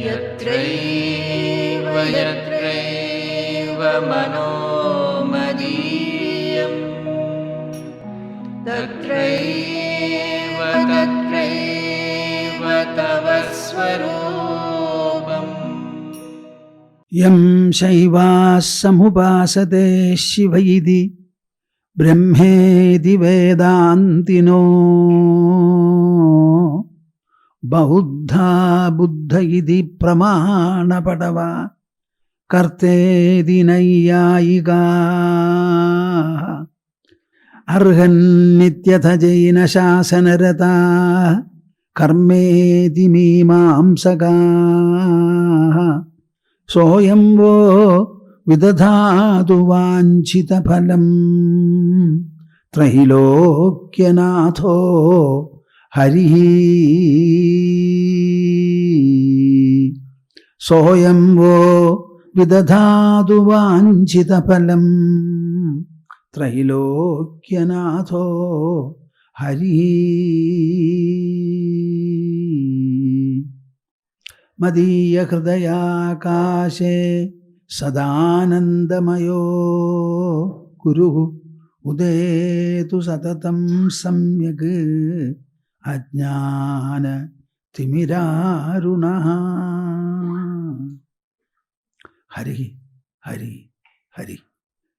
यत्रैव मनोमदीयं तत्रैव तव स्वरूपम्। यं शैवाः समुपासते शिव इति ब्रह्मेति वेदान्तिनो बौद्धा बुद्ध इति प्रमाणपटवा कर्तेति नैयायिकाः अर्हन्नित्यथ जैनशासनरताः कर्मेति मीमांसकाः सोऽयं वो विदधातु वाञ्छितफलम् त्रैलोक्यनाथो हरिः सोऽयं वो विदधातु वाञ्छितफलम् त्रैलोक्यनाथो हरिः मदीय हृदयाकाशे सदानन्दमयो गुरुः उदेतु सततं सम्यक् अज्ञानतिमिरारुणः। Hari Hari Hari.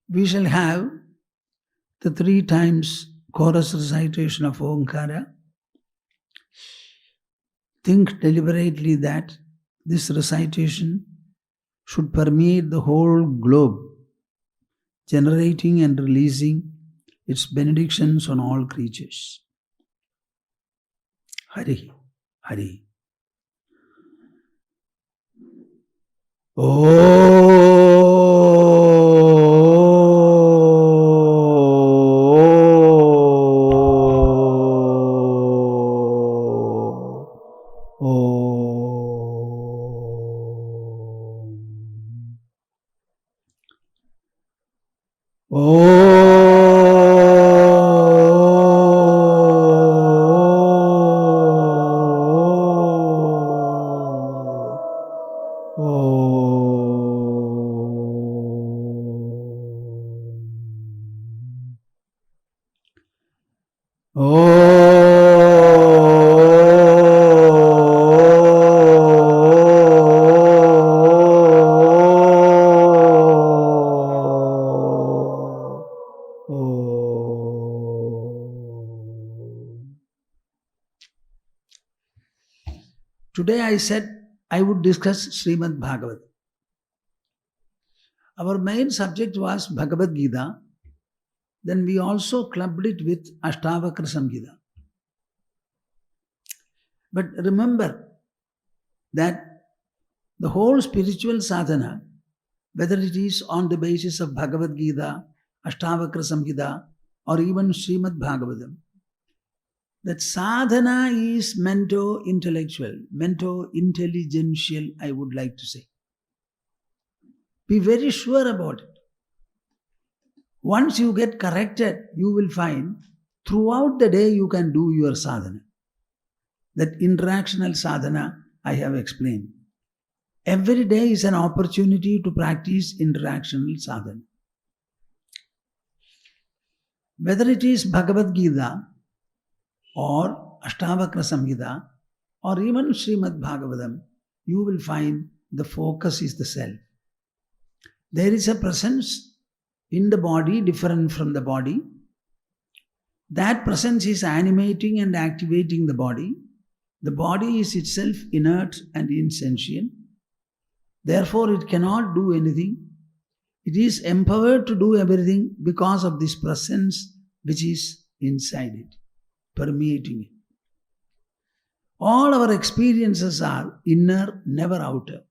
We shall have the 3 times chorus recitation of Omkara. Think deliberately that this recitation should permeate the whole globe, generating and releasing its benedictions on all creatures. Hari, Hari. Today I said I would discuss Srimad Bhagavad. Our main subject was Bhagavad Gita. Then we also clubbed it with Ashtavakra Samhita. But remember that the whole spiritual sadhana, whether it is on the basis of Bhagavad Gita, Ashtavakra Samhita, or even Srimad Bhagavatam, that sadhana is mento-intellectual, mento-intelligential, I would like to say. Be very sure about it. Once you get corrected, you will find throughout the day you can do your sadhana. That interactional sadhana I have explained. Every day is an opportunity to practice interactional sadhana. Whether it is Bhagavad Gita or Ashtavakra Samhita or even Srimad Bhagavatam, you will find the focus is the self. There is a presence in the body different from the body. That presence is animating and activating the body. The body is itself inert and insentient. Therefore, it cannot do anything. It is empowered to do everything because of this presence which is inside it, permeating it. All our experiences are inner, never outer.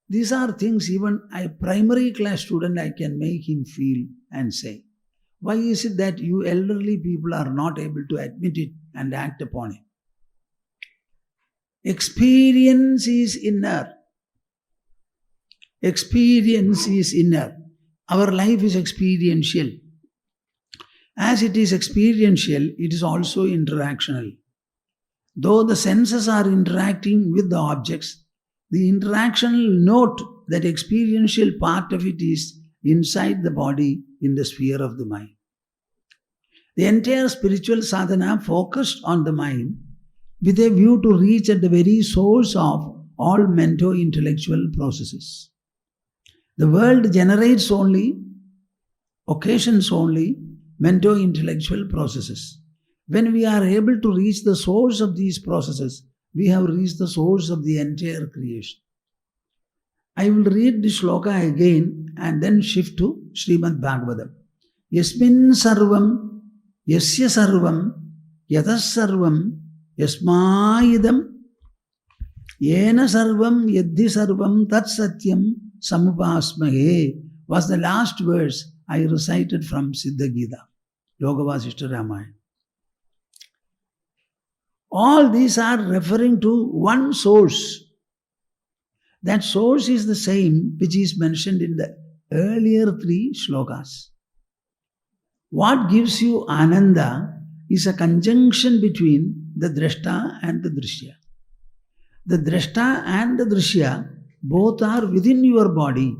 These are things even a primary class student I can make him feel and say. Why is it that you elderly people are not able to admit it and act upon it? Experience is inner. Experience is inner. Our life is experiential. As it is experiential, it is also interactional. Though the senses are interacting with the objects, the interactional note, that experiential part of it is inside the body in the sphere of the mind. The entire spiritual sadhana focused on the mind with a view to reach at the very source of all mento-intellectual processes. The world generates only, occasions only, mento-intellectual processes. When we are able to reach the source of these processes, we have reached the source of the entire creation. I will read the shloka again and then shift to Srimad Bhagavatam. Yasmin sarvam, yasya sarvam, yatas sarvam, yasmayidam, yena sarvam, yadhi sarvam, tat satyam, samupasmahe, was the last verse I recited from Siddha Gita, Yoga Vasishtha Ramayana. All these are referring to one source. That source is the same which is mentioned in the earlier 3 shlokas. What gives you ananda is a conjunction between the drashta and the drishya. The drashta and the drishya both are within your body.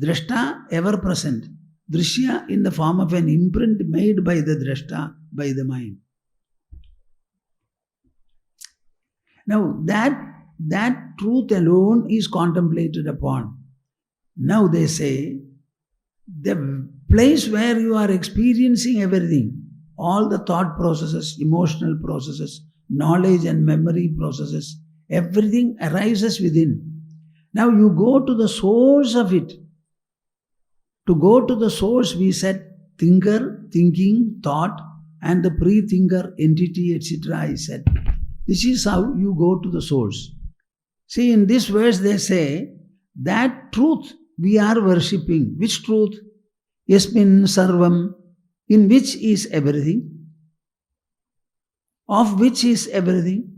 Drashta ever present, drishya in the form of an imprint made by the drashta, by the mind. Now that truth alone is contemplated upon. Now they say, the place where you are experiencing everything, all the thought processes, emotional processes, knowledge and memory processes, everything arises within. Now you go to the source of it. To go to the source, we said thinker, thinking, thought, and the pre-thinker entity, etc. I said. This is how you go to the source. See, in this verse they say, that truth we are worshipping. Which truth? Yasmin sarvam, in which is everything, of which is everything,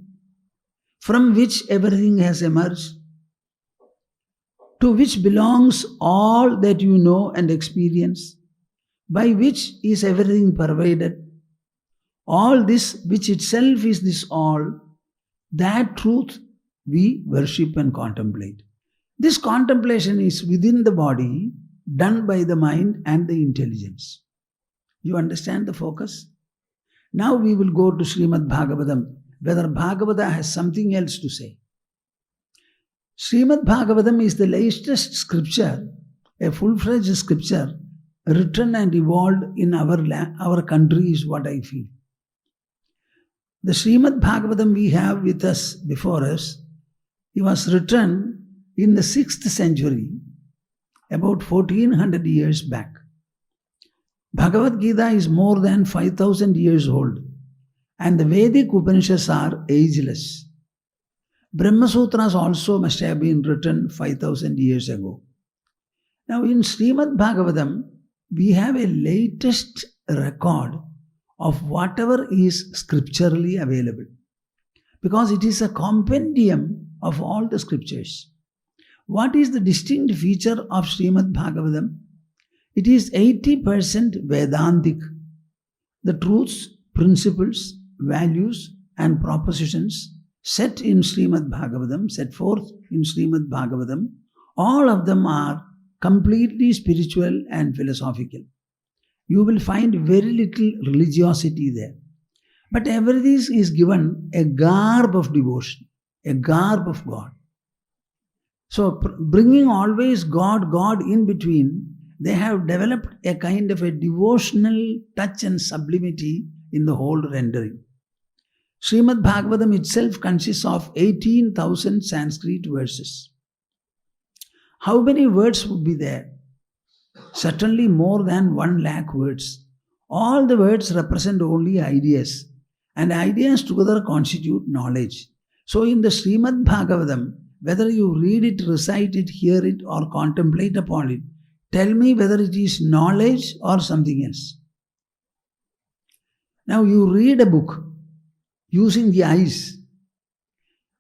from which everything has emerged, to which belongs all that you know and experience, by which is everything pervaded. All this, which itself is this all, that truth we worship and contemplate. This contemplation is within the body, done by the mind and the intelligence. You understand the focus? Now we will go to Srimad Bhagavatam, whether Bhagavata has something else to say. Srimad Bhagavatam is the latest scripture, a full-fledged scripture, written and evolved in our country is what I feel. The Srimad Bhagavatam we have with us, before us, it was written in the 6th century, about 1400 years back. Bhagavad Gita is more than 5000 years old, and the Vedic Upanishads are ageless. Brahma Sutras also must have been written 5000 years ago. Now in Srimad Bhagavatam, we have a latest record of whatever is scripturally available, because it is a compendium of all the scriptures. What is the distinct feature of Srimad Bhagavatam? It is 80% Vedantic. The truths, principles, values and propositions set in Srimad Bhagavatam, set forth in Srimad Bhagavatam, all of them are completely spiritual and philosophical. You will find very little religiosity there. But everything is given a garb of devotion, a garb of God. So bringing always God in between, they have developed a kind of a devotional touch and sublimity in the whole rendering. Srimad Bhagavatam itself consists of 18,000 Sanskrit verses. How many words would be there? Certainly more than 1 lakh words. All the words represent only ideas, and ideas together constitute knowledge. So in the Srimad Bhagavatam, whether you read it, recite it, hear it or contemplate upon it, tell me whether it is knowledge or something else. Now you read a book using the eyes,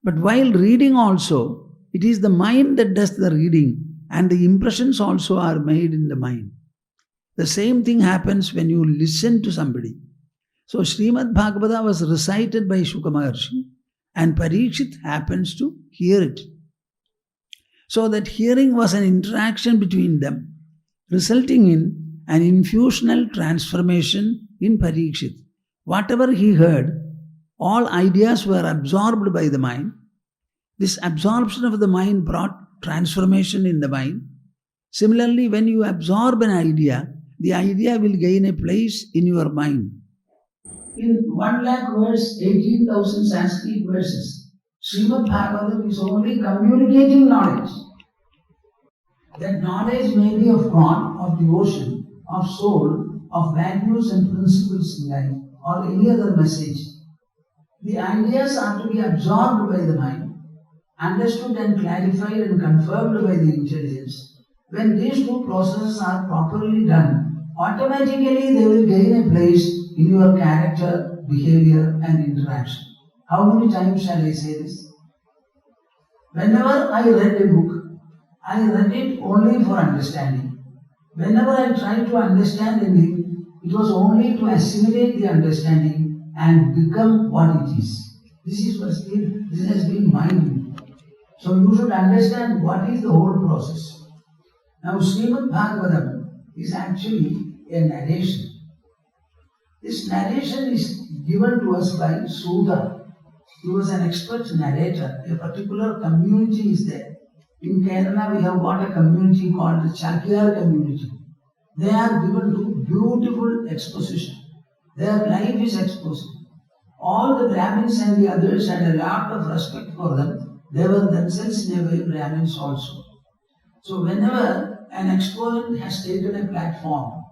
but while reading also, it is the mind that does the reading, and the impressions also are made in the mind. The same thing happens when you listen to somebody. So Srimad Bhagavata was recited by Shuka Maharshi, and Parikshit happens to hear it. So that hearing was an interaction between them, resulting in an infusional transformation in Parikshit. Whatever he heard, all ideas were absorbed by the mind. This absorption of the mind brought transformation in the mind. Similarly, when you absorb an idea, the idea will gain a place in your mind. In 1 lakh verse, 18,000 Sanskrit verses, Srimad Bhagavatam is only communicating knowledge. That knowledge may be of God, of devotion, of soul, of values and principles in life, or any other message. The ideas are to be absorbed by the mind, understood and clarified and confirmed by the intelligence. When these two processes are properly done, automatically they will gain a place in your character, behavior and interaction. How many times shall I say this? Whenever I read a book, I read it only for understanding. Whenever I tried to understand anything, it was only to assimilate the understanding and become what it is. This has been mind. So you should understand what is the whole process. Now Srimad Bhagavatam is actually a narration. This narration is given to us by Sudha. He was an expert narrator. A particular community is there. In Kerala we have got a community called the Chakyar community. They are given to beautiful exposition. Their life is exposed. All the Brahmins and the others had a lot of respect for them. They were themselves in a way Brahmins also. So whenever an exponent has taken a platform,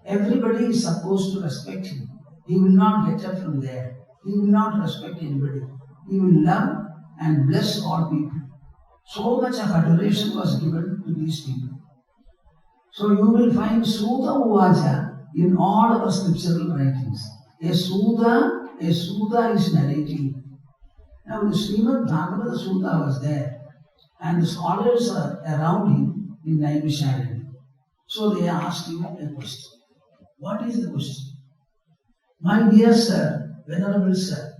everybody is supposed to respect him. He will not get up from there. He will not respect anybody. He will love and bless all people. So much of adoration was given to these people. So you will find Sudha Uvaja in all our scriptural writings. A Sudha is narrating. Now the Srimad Bhagavata Sudha was there and the scholars are around him in Naimisharanya. So they asked him a question. What is the question? My dear sir, venerable sir,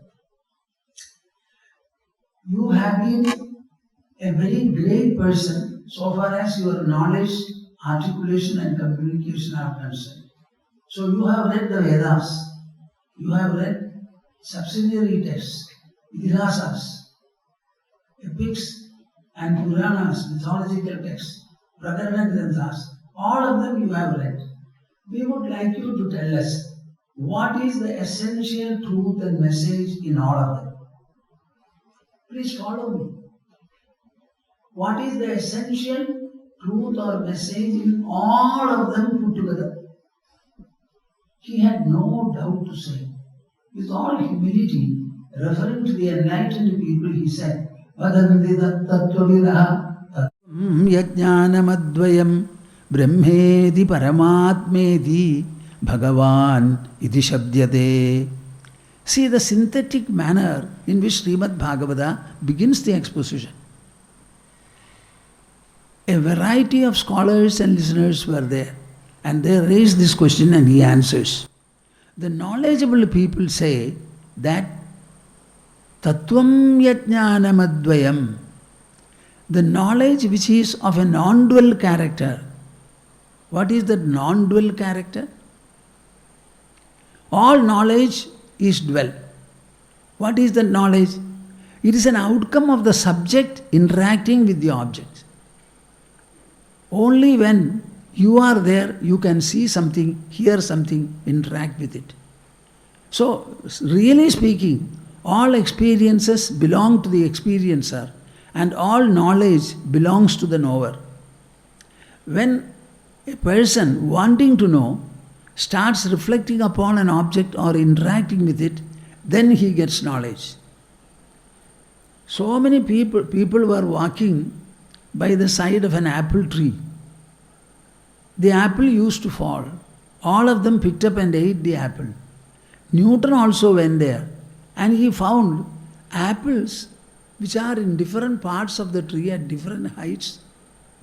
you have been a very great person so far as your knowledge, articulation and communication are concerned. So you have read the Vedas, you have read subsidiary texts, Itihasas, epics and Puranas, mythological texts, Prakarana Granthas, all of them you have read. We would like you to tell us what is the essential truth and message in all of them. Please follow me. What is the essential truth or message in all of them put together? He had no doubt to say. With all humility, referring to the enlightened people, he said, Vadanti tattvavidaha yajnanamadvayam brahmedi paramatmedi bhagavan iti shabdyate. See the synthetic manner in which Srimad Bhagavata begins the exposition. A variety of scholars and listeners were there and they raised this question and he answers. The knowledgeable people say that Tattvam Yajnanamadvayam, the knowledge which is of a non-dual character. What is that non-dual character? All knowledge is dual. What is that knowledge? It is an outcome of the subject interacting with the object. Only when you are there, you can see something, hear something, interact with it. So, really speaking, all experiences belong to the experiencer and all knowledge belongs to the knower. When a person wanting to know starts reflecting upon an object or interacting with it, then he gets knowledge. So many people were walking by the side of an apple tree. The apple used to fall. All of them picked up and ate the apple. Newton also went there and he found apples which are in different parts of the tree at different heights,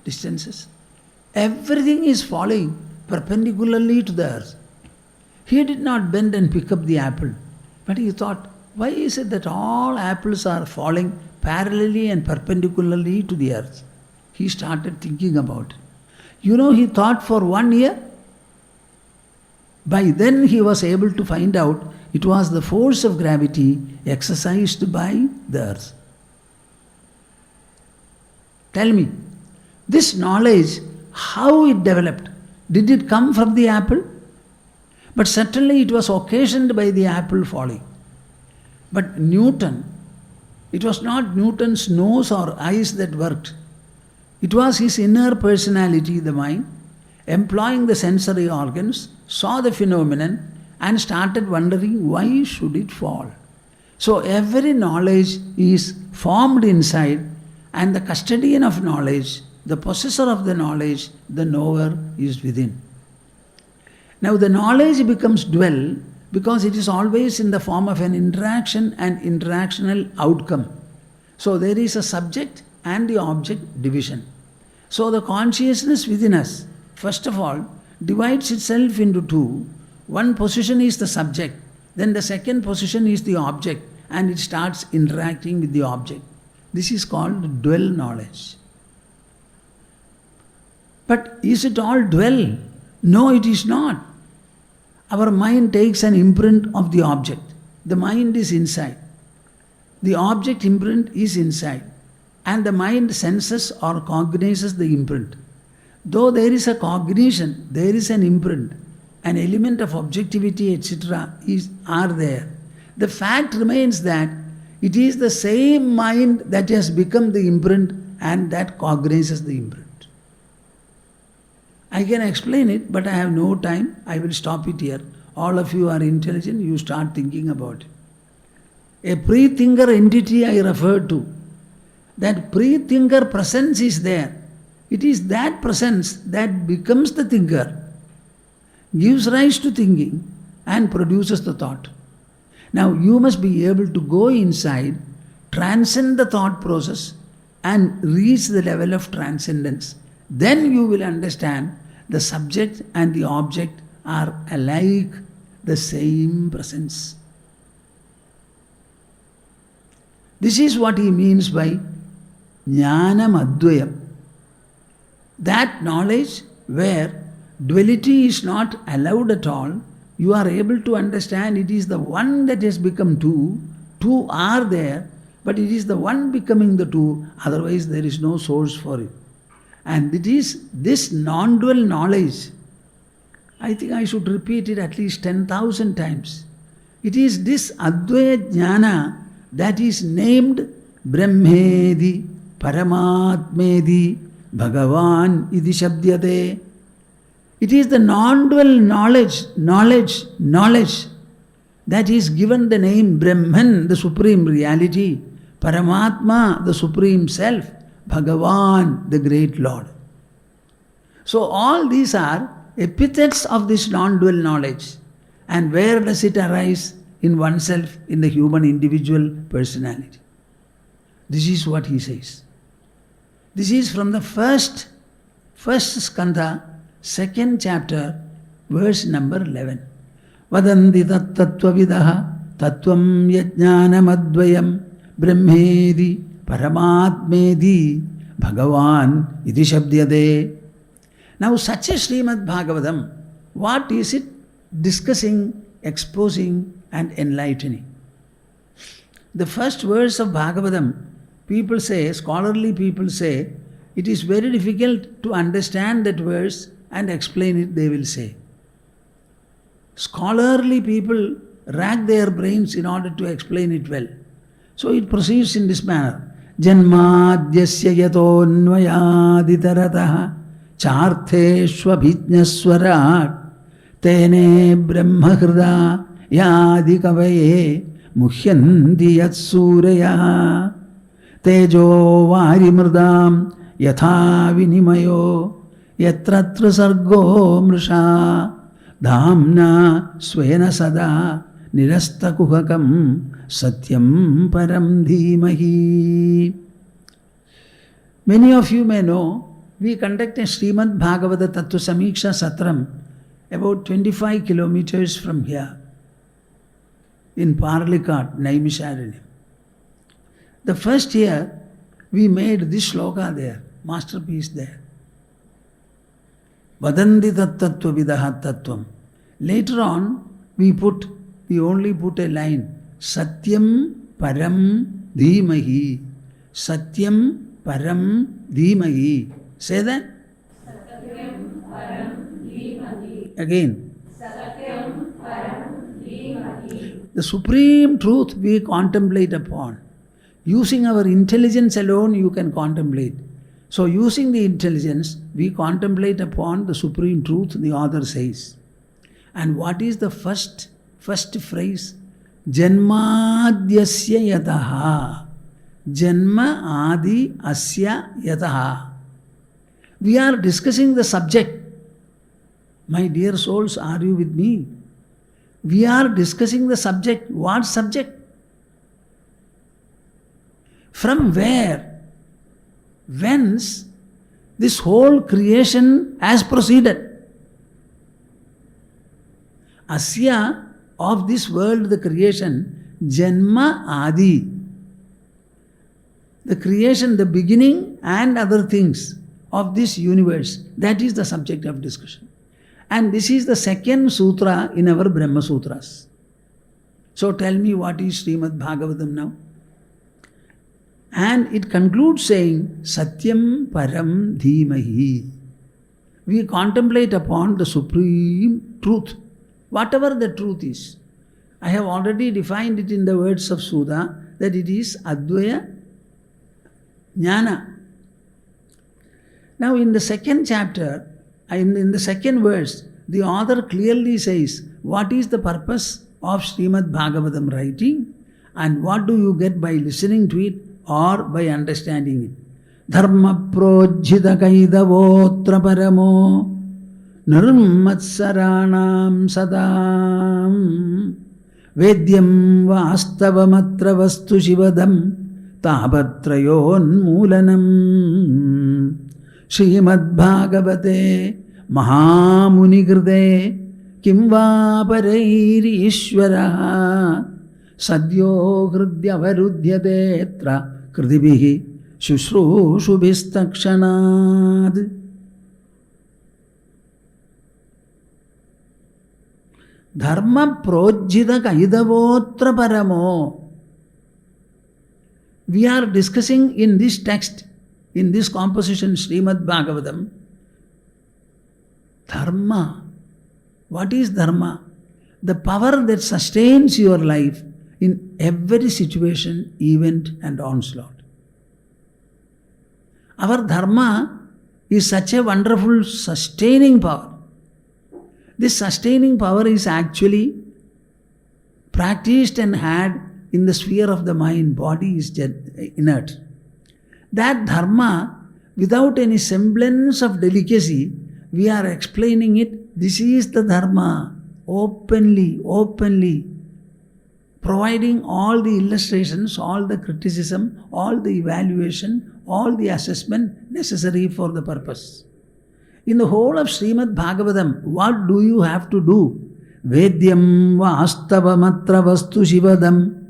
distances. Everything is falling perpendicularly to the earth. He did not bend and pick up the apple, but he thought, why is it that all apples are falling parallelly and perpendicularly to the earth? he started thinking about it. You know, he thought for 1 year. By then he was able to find out it was the force of gravity exercised by the earth. Tell me, this knowledge, how it developed? Did it come from the apple? But certainly it was occasioned by the apple falling. But Newton, it was not Newton's nose or eyes that worked. It was his inner personality, the mind, employing the sensory organs, saw the phenomenon and started wondering why should it fall. So every knowledge is formed inside, and the custodian of knowledge, the possessor of the knowledge, the knower is within. Now the knowledge becomes dual because it is always in the form of an interaction and interactional outcome. So there is a subject and the object division. So the consciousness within us, first of all, divides itself into two. One position is the subject, then the second position is the object, and it starts interacting with the object. This is called dual knowledge. But is it all dual? No, it is not. Our mind takes an imprint of the object. The mind is inside. The object imprint is inside. And the mind senses or cognizes the imprint. Though there is a cognition, there is an imprint, an element of objectivity, etc. are there. The fact remains that it is the same mind that has become the imprint and that cognizes the imprint. I can explain it, but I have no time. I will stop it here. All of you are intelligent, you start thinking about it. A pre-thinker entity I referred to, that pre-thinker presence is there. It is that presence that becomes the thinker, gives rise to thinking, and produces the thought. Now you must be able to go inside, transcend the thought process, and reach the level of transcendence. Then you will understand the subject and the object are alike, the same presence. This is what he means by Jnanam Advayam. That knowledge where duality is not allowed at all, you are able to understand it is the one that has become two. Two are there, but it is the one becoming the two, otherwise there is no source for it. And it is this non-dual knowledge, I think I should repeat it at least 10,000 times. It is this Advaya Jnana that is named Brahmedi, Paramatmedi, Bhagavan Idi Shabdyate. It is the non-dual knowledge that is given the name Brahman, the Supreme Reality, Paramatma, the Supreme Self, Bhagavan, the Great Lord. So all these are epithets of this non-dual knowledge. And where does it arise? In oneself, in the human individual personality. This is what he says. This is from the first skandha, second chapter, verse number 11. Vadanti tattvavidaha tattvam yajnanamadvayam brahmedi paramatmedi bhagavan iti shabdyate. Now such a Srimad Bhagavatam, what is it discussing, exposing and enlightening? The first verse of Bhagavatam, people say, scholarly people say, it is very difficult to understand that verse and explain it, they will say. Scholarly people rack their brains in order to explain it well. So it proceeds in this manner. Janmadhyasya yatonvayaditaratah chartheshvabhijnaswarat tene brahmahrida yadikavaye muhyanti yatsuraya tejo varimrdam yatha vinimayo yatratra sargo mrisha dhamna svena sada nirastakuhakam satyam param dhimahi. Many of you may know, we conduct a Srimad Bhagavata Tattva Samiksha Satram about 25 kilometers from here in Parlikat, Naimisharanya. The first year we made this shloka there. masterpiece there. Vadanti tattva vidaha tattvam. Later on, we only put a line. Satyam param dhimahi. Satyam param dhimahi. Say that. Satyam param dhimahi. Again. Satyam param dhimahi. The supreme truth we contemplate upon. Using our intelligence alone, you can contemplate. So, using the intelligence, we contemplate upon the supreme truth, the author says. And what is the first phrase? Janmadyasya yataha. Janma adi asya yataha. We are discussing the subject. My dear souls, are you with me? We are discussing the subject. What subject? From where? Whence this whole creation has proceeded. Asya, of this world, the creation, Janma Adi. The creation, the beginning and other things of this universe. That is the subject of discussion. And this is the second sutra in our Brahma Sutras. So tell me, what is Srimad Bhagavatam now? And it concludes saying, Satyam Param Dhimahi. We contemplate upon the supreme truth, whatever the truth is. I have already defined it in the words of Sudha, that it is Advaya Jnana. Now in the second chapter, in the second verse, the author clearly says, what is the purpose of Srimad Bhagavatam writing and what do you get by listening to it or by understanding it. Dharma projhita kaidavotra paramo nirmatsaranam sadam vedyam vastavamatra vastu shivadam tapatrayon moolanam Srimad Bhagavate Mahamunigrde kim va parairi ishvaraha sadyo hridyavaruddhyatetra Kritibihi shushrushubistakshanad. Dharma projhita kaidavotra paramo. We are discussing in this text, in this composition, Srimad Bhagavatam, Dharma. What is Dharma? The power that sustains your life in every situation, event and onslaught. Our Dharma is such a wonderful sustaining power. This sustaining power is actually practiced and had in the sphere of the mind. Body is inert. That Dharma, without any semblance of delicacy, we are explaining it. This is the Dharma, openly, providing all the illustrations, all the criticism, all the evaluation, all the assessment necessary for the purpose. In the whole of Srimad Bhagavatam, what do you have to do? Vedyam vastavamatra vastu shivadam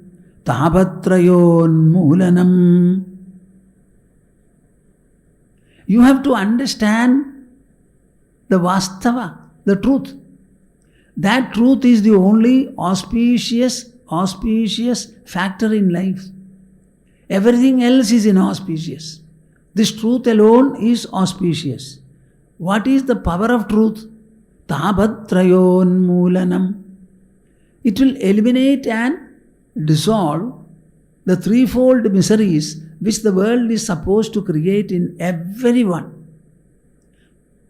tapatrayon moolanam. You have to understand the vastava, the truth. That truth is the only auspicious factor in life. Everything else is inauspicious. This truth alone is auspicious. What is the power of truth? Tapatrayon moolanam. It will eliminate and dissolve the threefold miseries which the world is supposed to create in everyone.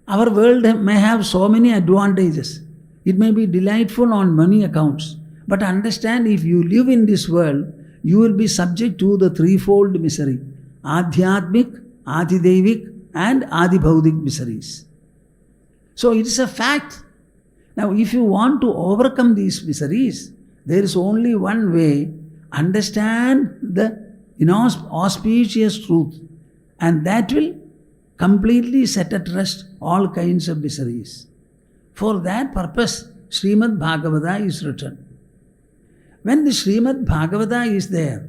Our world may have so many advantages. It may be delightful on many accounts. But understand, if you live in this world, you will be subject to the threefold misery. Adhyatmik, Adidevik and Adibhaudik miseries. So it is a fact. Now if you want to overcome these miseries, there is only one way. Understand the auspicious truth, and that will completely set at rest all kinds of miseries. For that purpose, Srimad Bhagavata is written. When the Srimad Bhagavata is there,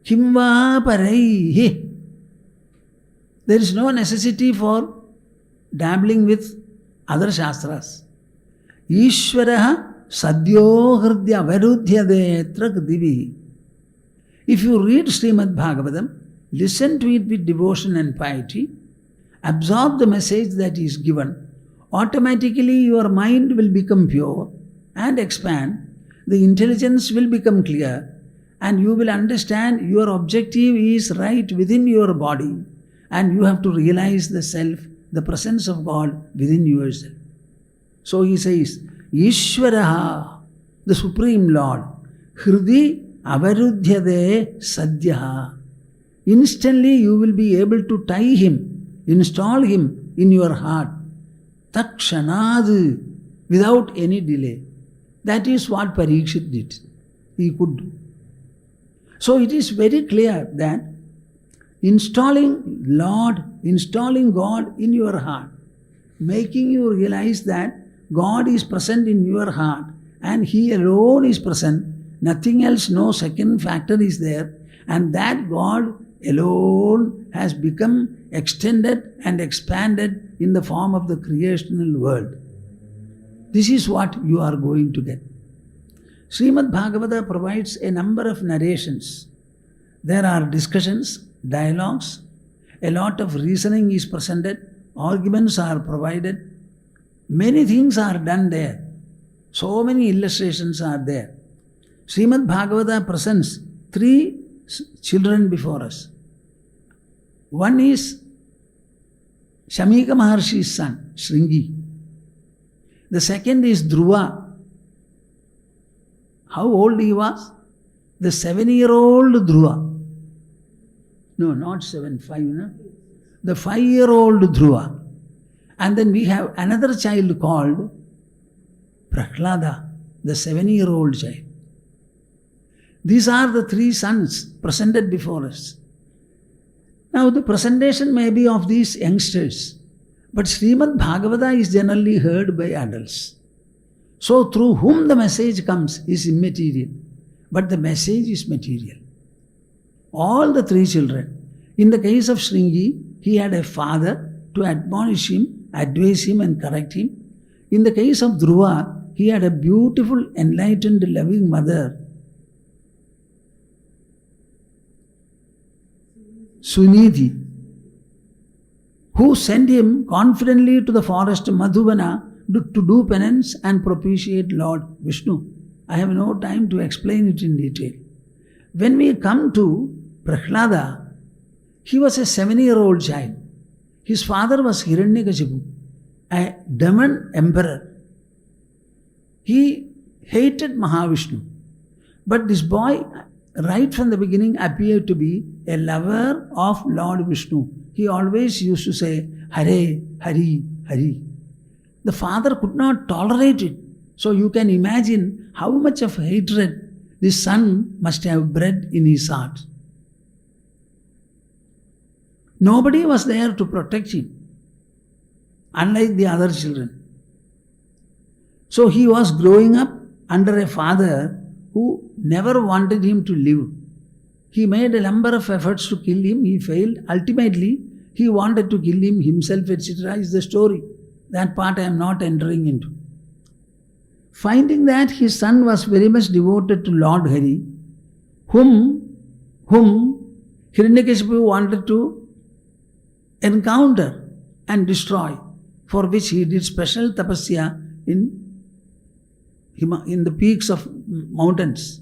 Kimva Paraihi, There is no necessity for dabbling with other shastras. Ishvaraha sadyo hridya varudhyade divi. If you read Srimad Bhagavatam, listen to it with devotion and piety, absorb the message that is given, automatically your mind will become pure and expand, the intelligence will become clear, and you will understand your objective is right within your body, and you have to realize the self, the presence of God within yourself. So he says, Ishvaraha, the Supreme Lord, Hridi avarudhyade sadhyaha. Instantly you will be able to tie him, install him in your heart. Takshanad, without any delay. That is what Parikshit did. He could do. So it is very clear that installing God in your heart, making you realize that God is present in your heart and He alone is present, nothing else, no second factor is there, and that God alone has become extended and expanded in the form of the creational world. This is what you are going to get. Srimad Bhagavata provides a number of narrations. There are discussions, dialogues, a lot of reasoning is presented, arguments are provided, many things are done there. So many illustrations are there. Srimad Bhagavata presents three children before us. One is Shamika Maharshi's son, Shringi. The second is Dhruva. How old he was? The 7-year-old Dhruva. No, not 7, 5, no? The 5-year-old Dhruva. And then we have another child called Prahlada, the 7-year-old child. These are the three sons presented before us. Now the presentation may be of these youngsters, but Srimad Bhagavata is generally heard by adults. So through whom the message comes is immaterial, but the message is material. All the three children. In the case of Shringi, he had a father to admonish him, advise him and correct him. In the case of Dhruva, he had a beautiful, enlightened, loving mother, Sunidhi, who sent him confidently to the forest Madhuvana to do penance and propitiate Lord Vishnu. I have no time to explain it in detail. When we come to Prahlada, he was a 7-year-old child. His father was Hiranyakashipu, a demon emperor. He hated Mahavishnu. But this boy, right from the beginning, appeared to be a lover of Lord Vishnu. He always used to say, Hare, Hari, Hari. The father could not tolerate it. So you can imagine how much of hatred this son must have bred in his heart. Nobody was there to protect him, unlike the other children. So he was growing up under a father who never wanted him to live. He made a number of efforts to kill him. He failed. Ultimately, he wanted to kill him himself, etc. is the story. That part I am not entering into. Finding that his son was very much devoted to Lord Hari, whom Hiranyakashipu wanted to encounter and destroy, for which he did special tapasya in the peaks of mountains.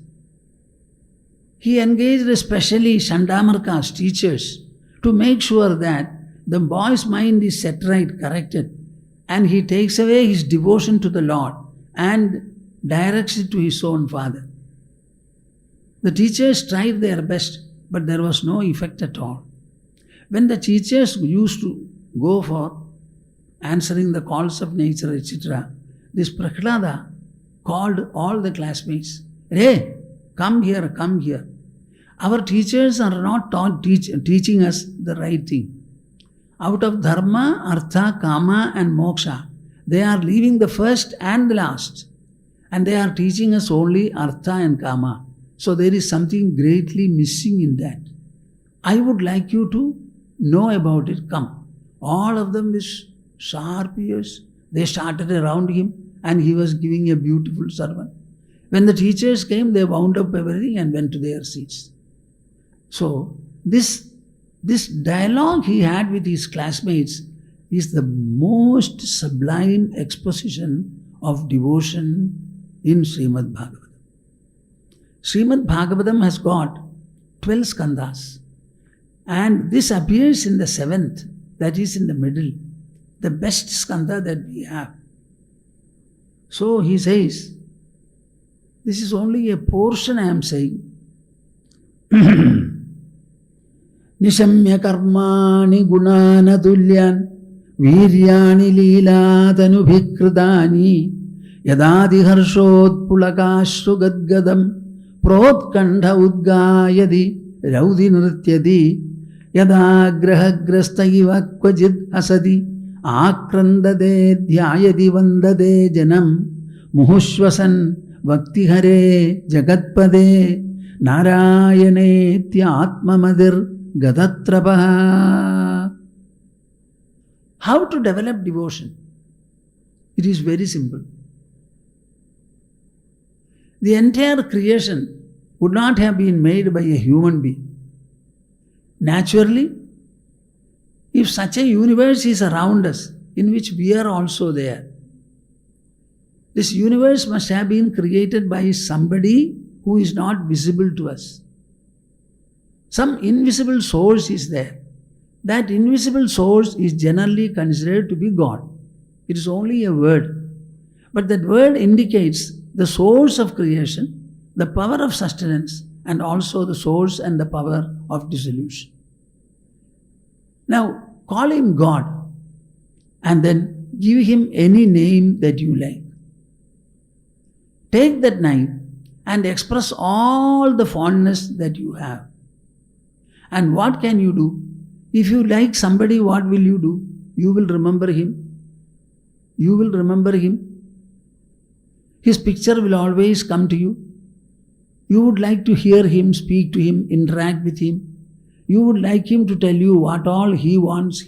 He engaged especially Chandamarka's teachers to make sure that the boy's mind is set right, corrected, and he takes away his devotion to the Lord and directs it to his own father. The teachers tried their best, but there was no effect at all. When the teachers used to go for answering the calls of nature, etc., this Prahlada called all the classmates, Hey, come here, come here. Our teachers are not teaching us the right thing. Out of dharma, artha, kama and moksha, they are leaving the first and the last. And they are teaching us only artha and kama. So there is something greatly missing in that. I would like you to know about it, come. All of them with sharp ears. They started around him and he was giving a beautiful sermon. When the teachers came, they wound up everything and went to their seats. So, this dialogue he had with his classmates is the most sublime exposition of devotion in Srimad Bhagavatam. Srimad Bhagavatam has got 12 skandhas, and this appears in the 7th, that is in the middle, the best skandha that we have. So he says, this is only a portion I am saying. Nishamya karmani gunana tulyan Viryani leeladanubhikridani Yadadi harshod pulakashru gadgadam Protkandha udgayadi Raudi nrityadi Yadagrahagrasta iva kvajid asadi Akrandade dhyayadi vandade janam Muhushvasan Vaktihare jagatpade Narayane tyatmamadir gadatrapaha. How to develop devotion? It is very simple. The entire creation would not have been made by a human being. Naturally, if such a universe is around us, in which we are also there, this universe must have been created by somebody who is not visible to us. Some invisible source is there. That invisible source is generally considered to be God. It is only a word. But that word indicates the source of creation, the power of sustenance, and also the source and the power of dissolution. Now, call him God and then give him any name that you like. Take that name and express all the fondness that you have. And what can you do? If you like somebody, what will you do? You will remember him. You will remember him. His picture will always come to you. You would like to hear him, speak to him, interact with him. You would like him to tell you what all he wants.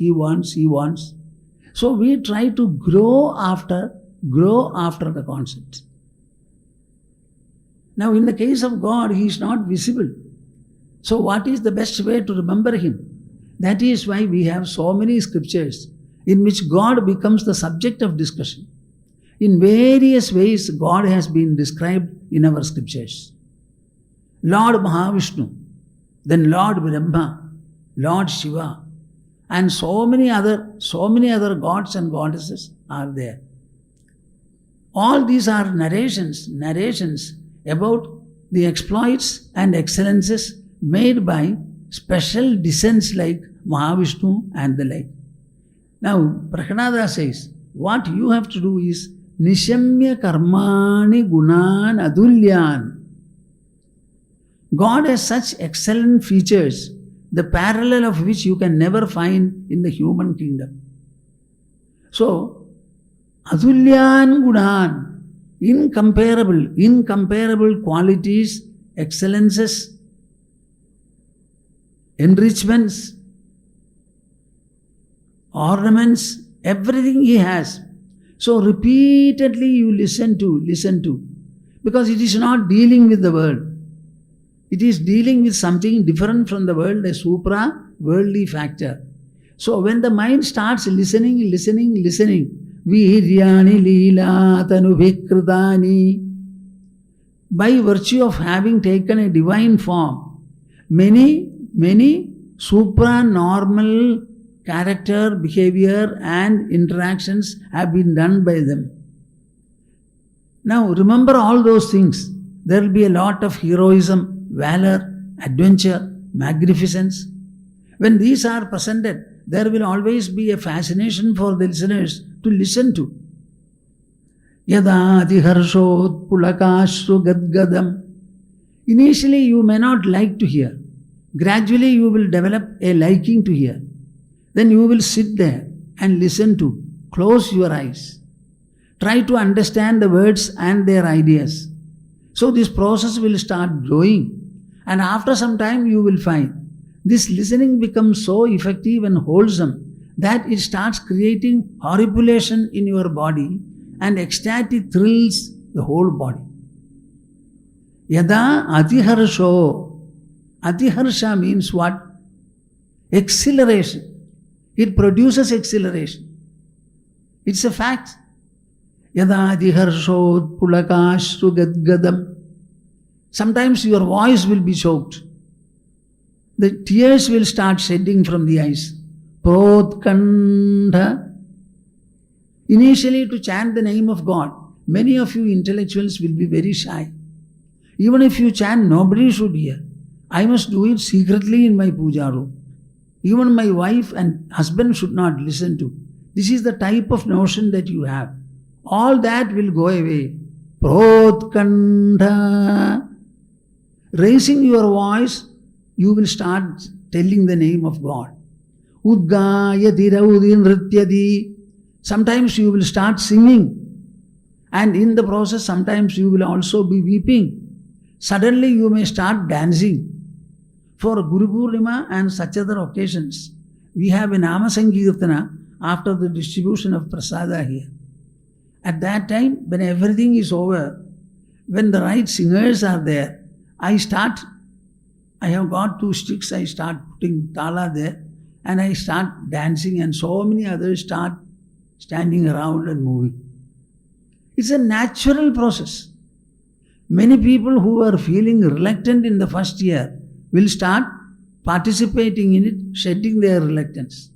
So we try to grow after the concept. Now in the case of God, he is not visible. So what is the best way to remember him? That is why we have so many scriptures in which God becomes the subject of discussion. In various ways, God has been described in our scriptures. Lord Mahavishnu, then Lord Brahma, Lord Shiva, and so many other gods and goddesses are there. All these are narrations about the exploits and excellences made by special descents like Mahavishnu and the like. Now, Prahlada says, what you have to do is Nishamya karmani gunan adulyan. God has such excellent features, the parallel of which you can never find in the human kingdom. So, adulyan gunan, incomparable qualities, excellences, enrichments, ornaments, everything he has. So repeatedly you listen to, because it is not dealing with the world. It is dealing with something different from the world, a supra-worldly factor. So when the mind starts listening, Viryani leeladanubhikridani, by virtue of having taken a divine form, many supranormal character, behavior and interactions have been done by them. Now remember all those things. There will be a lot of heroism, valor, adventure, magnificence. When these are presented, there will always be a fascination for the listeners to listen to. Yadadi harshot pulakashru gadgadam. Initially you may not like to hear. Gradually you will develop a liking to hear. Then you will sit there and listen to. Close your eyes. Try to understand the words and their ideas. So this process will start growing. And after some time you will find this listening becomes so effective and wholesome that it starts creating horripilation in your body and ecstatic thrills the whole body. Yada atiharsho. Atiharsha means what? Exhilaration. It produces exhilaration. It's a fact. Yada atiharsho pulakashru gadgadam. Sometimes your voice will be choked. The tears will start shedding from the eyes. Protkandha. Initially, to chant the name of God, many of you intellectuals will be very shy. Even if you chant, nobody should hear. I must do it secretly in my puja room. Even my wife and husband should not listen to. This is the type of notion that you have. All that will go away. Protkandha. Raising your voice, you will start telling the name of God. Udgayati raudin nrityadi. Sometimes you will start singing, and in the process sometimes you will also be weeping. Suddenly you may start dancing. For Guru Purnima and such other occasions, we have a Nama Sankirtana after the distribution of prasada here. At that time, when everything is over, when the right singers are there, I have got 2 sticks, I start putting tala there, and I start dancing, and so many others start standing around and moving. It's a natural process. Many people who are feeling reluctant in the first year will start participating in it, shedding their reluctance.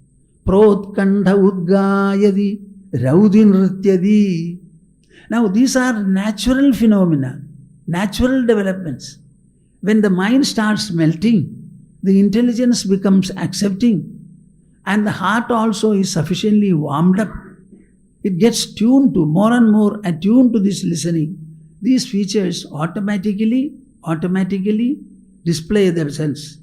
Protkandha udgayadi raudin nrityadi. Now these are natural phenomena, natural developments. When the mind starts melting, the intelligence becomes accepting, and the heart also is sufficiently warmed up. It gets tuned to, more and more attuned to this listening. These features automatically display themselves.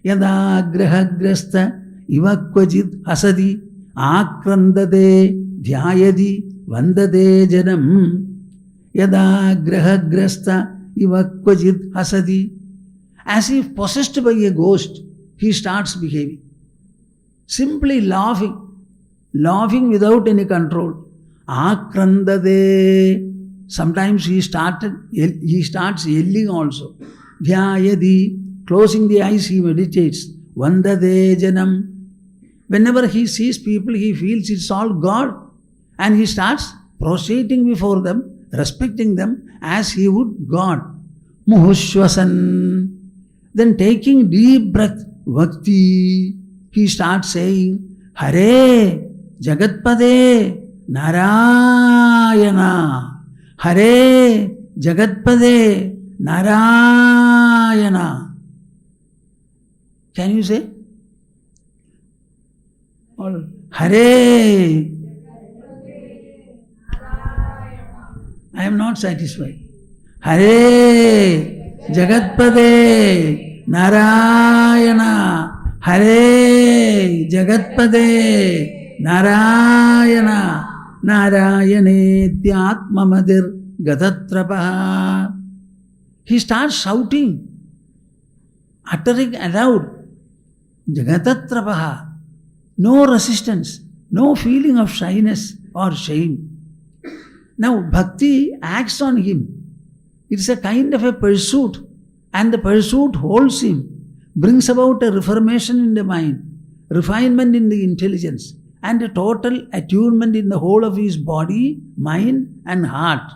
Yada grahagrasta ivakvajit asadi akrandade dhyayadi vandade janam. Yada grahagrasta ivakvajit asadi. As if possessed by a ghost, he starts behaving. Simply laughing without any control. Akrandade. Sometimes he starts yelling also. Dhyayadi. Closing the eyes, he meditates. Vandade janam. Whenever he sees people, he feels it's all God. And he starts prostrating before them, respecting them as he would God. Muhushwasan. Then taking deep breath, Bhakti, he starts saying, Hare Jagatpade Narayana. Hare Jagatpade Narayana. Can you say? Or Hare. I am not satisfied. Hare Jagatpade Narayana. Hare Jagatpade Narayana. Narayane Tyatmamadir Gatatrapaha. He starts shouting, uttering aloud, Jagatatrapaha. No resistance, no feeling of shyness or shame. Now bhakti acts on him. It's a kind of a pursuit, and the pursuit holds him, brings about a reformation in the mind, refinement in the intelligence, and a total attunement in the whole of his body, mind and heart.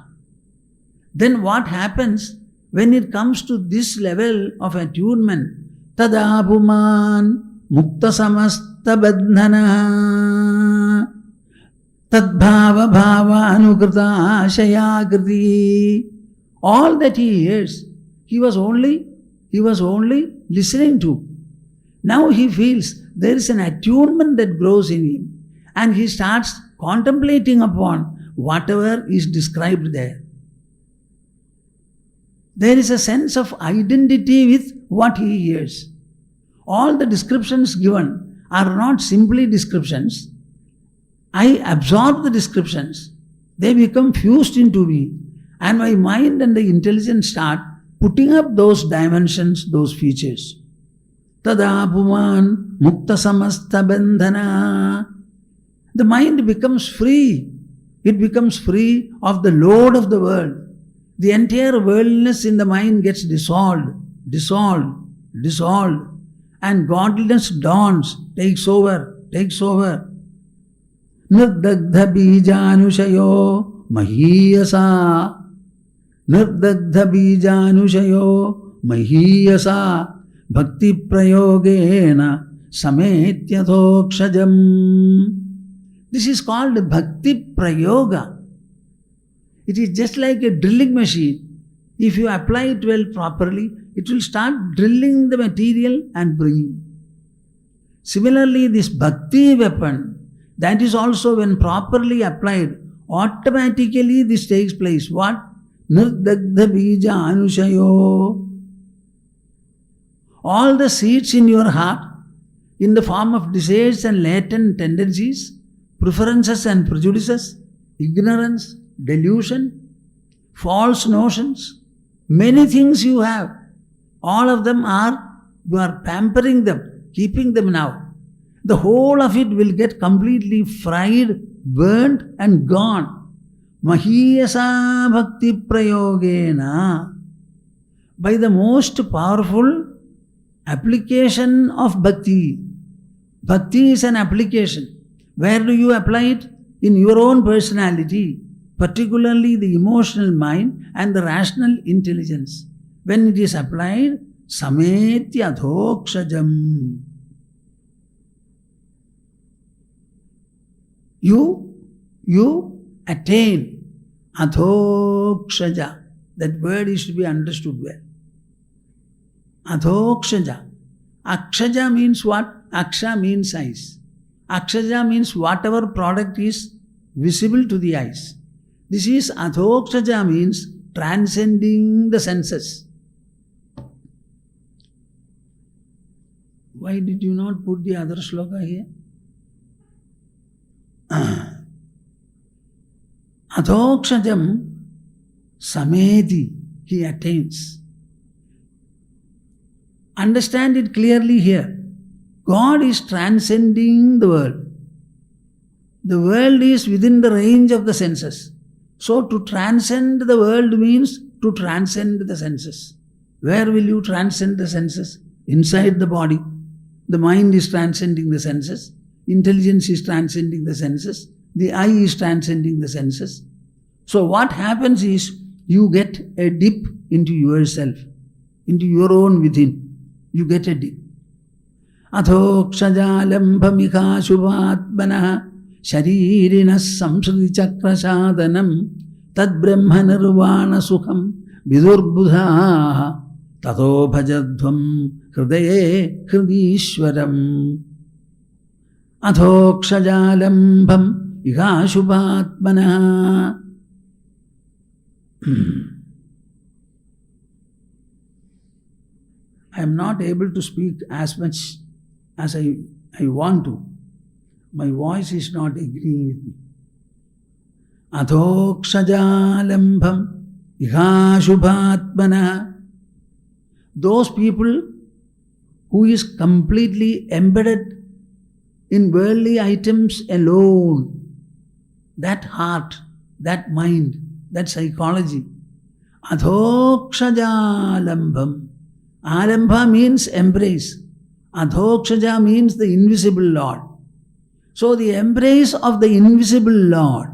Then what happens when it comes to this level of attunement? Tadapuman mukta samasta badhana tadbhava bhava anukrita ashayakriti. All that he hears, he was only listening to. Now he feels there is an attunement that grows in him, and he starts contemplating upon whatever is described there. There is a sense of identity with what he hears. All the descriptions given are not simply descriptions. I absorb the descriptions. They become fused into me, and my mind and the intelligence start putting up those dimensions, those features. tada puman mukta samasta bandhana. The mind becomes free. It becomes free of the load of the world. The entire worldliness in the mind gets dissolved, and godliness dawns, takes over. Nirdagdha bijanushayo mahiyasa. Nirdagdha bijanushayo mahiyasa. Bhakti prayogena sametyadhokshajam. This is called Bhakti Prayoga. It is just like a drilling machine. If you apply it well properly, it will start drilling the material and bringing. Similarly, this Bhakti weapon, that is also when properly applied, automatically this takes place. What? Nirdagdha bija anushayo. All the seeds in your heart, in the form of desires and latent tendencies, preferences and prejudices, ignorance, delusion, false notions, many things you have. All of them you are pampering them, keeping them now. The whole of it will get completely fried, burnt and gone. Mahiyasa bhakti prayogena. By the most powerful application of bhakti. Bhakti is an application. Where do you apply it? In your own personality, particularly the emotional mind and the rational intelligence. When it is applied, sametya adhokshajam. You attain adhokshaja. That word is to be understood well. Adhokshaja. Akshaja means what? Aksha means eyes. Akshaja means whatever product is visible to the eyes. This is adhokshaja means transcending the senses. Why did you not put the other sloka here? Adhokshajam sameti, he attains. Understand it clearly here. God is transcending the world. The world is within the range of the senses. So to transcend the world means to transcend the senses. Where will you transcend the senses? Inside the body. The mind is transcending the senses. Intelligence is transcending the senses. The eye is transcending the senses. So what happens is you get a dip into yourself, into your own within. You get a dip. Adhokshajalambhamika shubhatmanah sharirinas samsriti chakrasadanam tad brahma nirvana sukham vidurbudha tato bhajadhvam hridaye hridishwaram. Adhokshajalambham iha shubhatmanah. I am not able to speak as much as I want to. My voice is not agreeing with me. Adhokshajalambham iha shubhatmanah. Those people who is completely embedded in worldly items alone, that heart, that mind, that psychology. Adhokshajalambham. Alambha means embrace. Adhokshaja means the invisible Lord. So the embrace of the invisible Lord,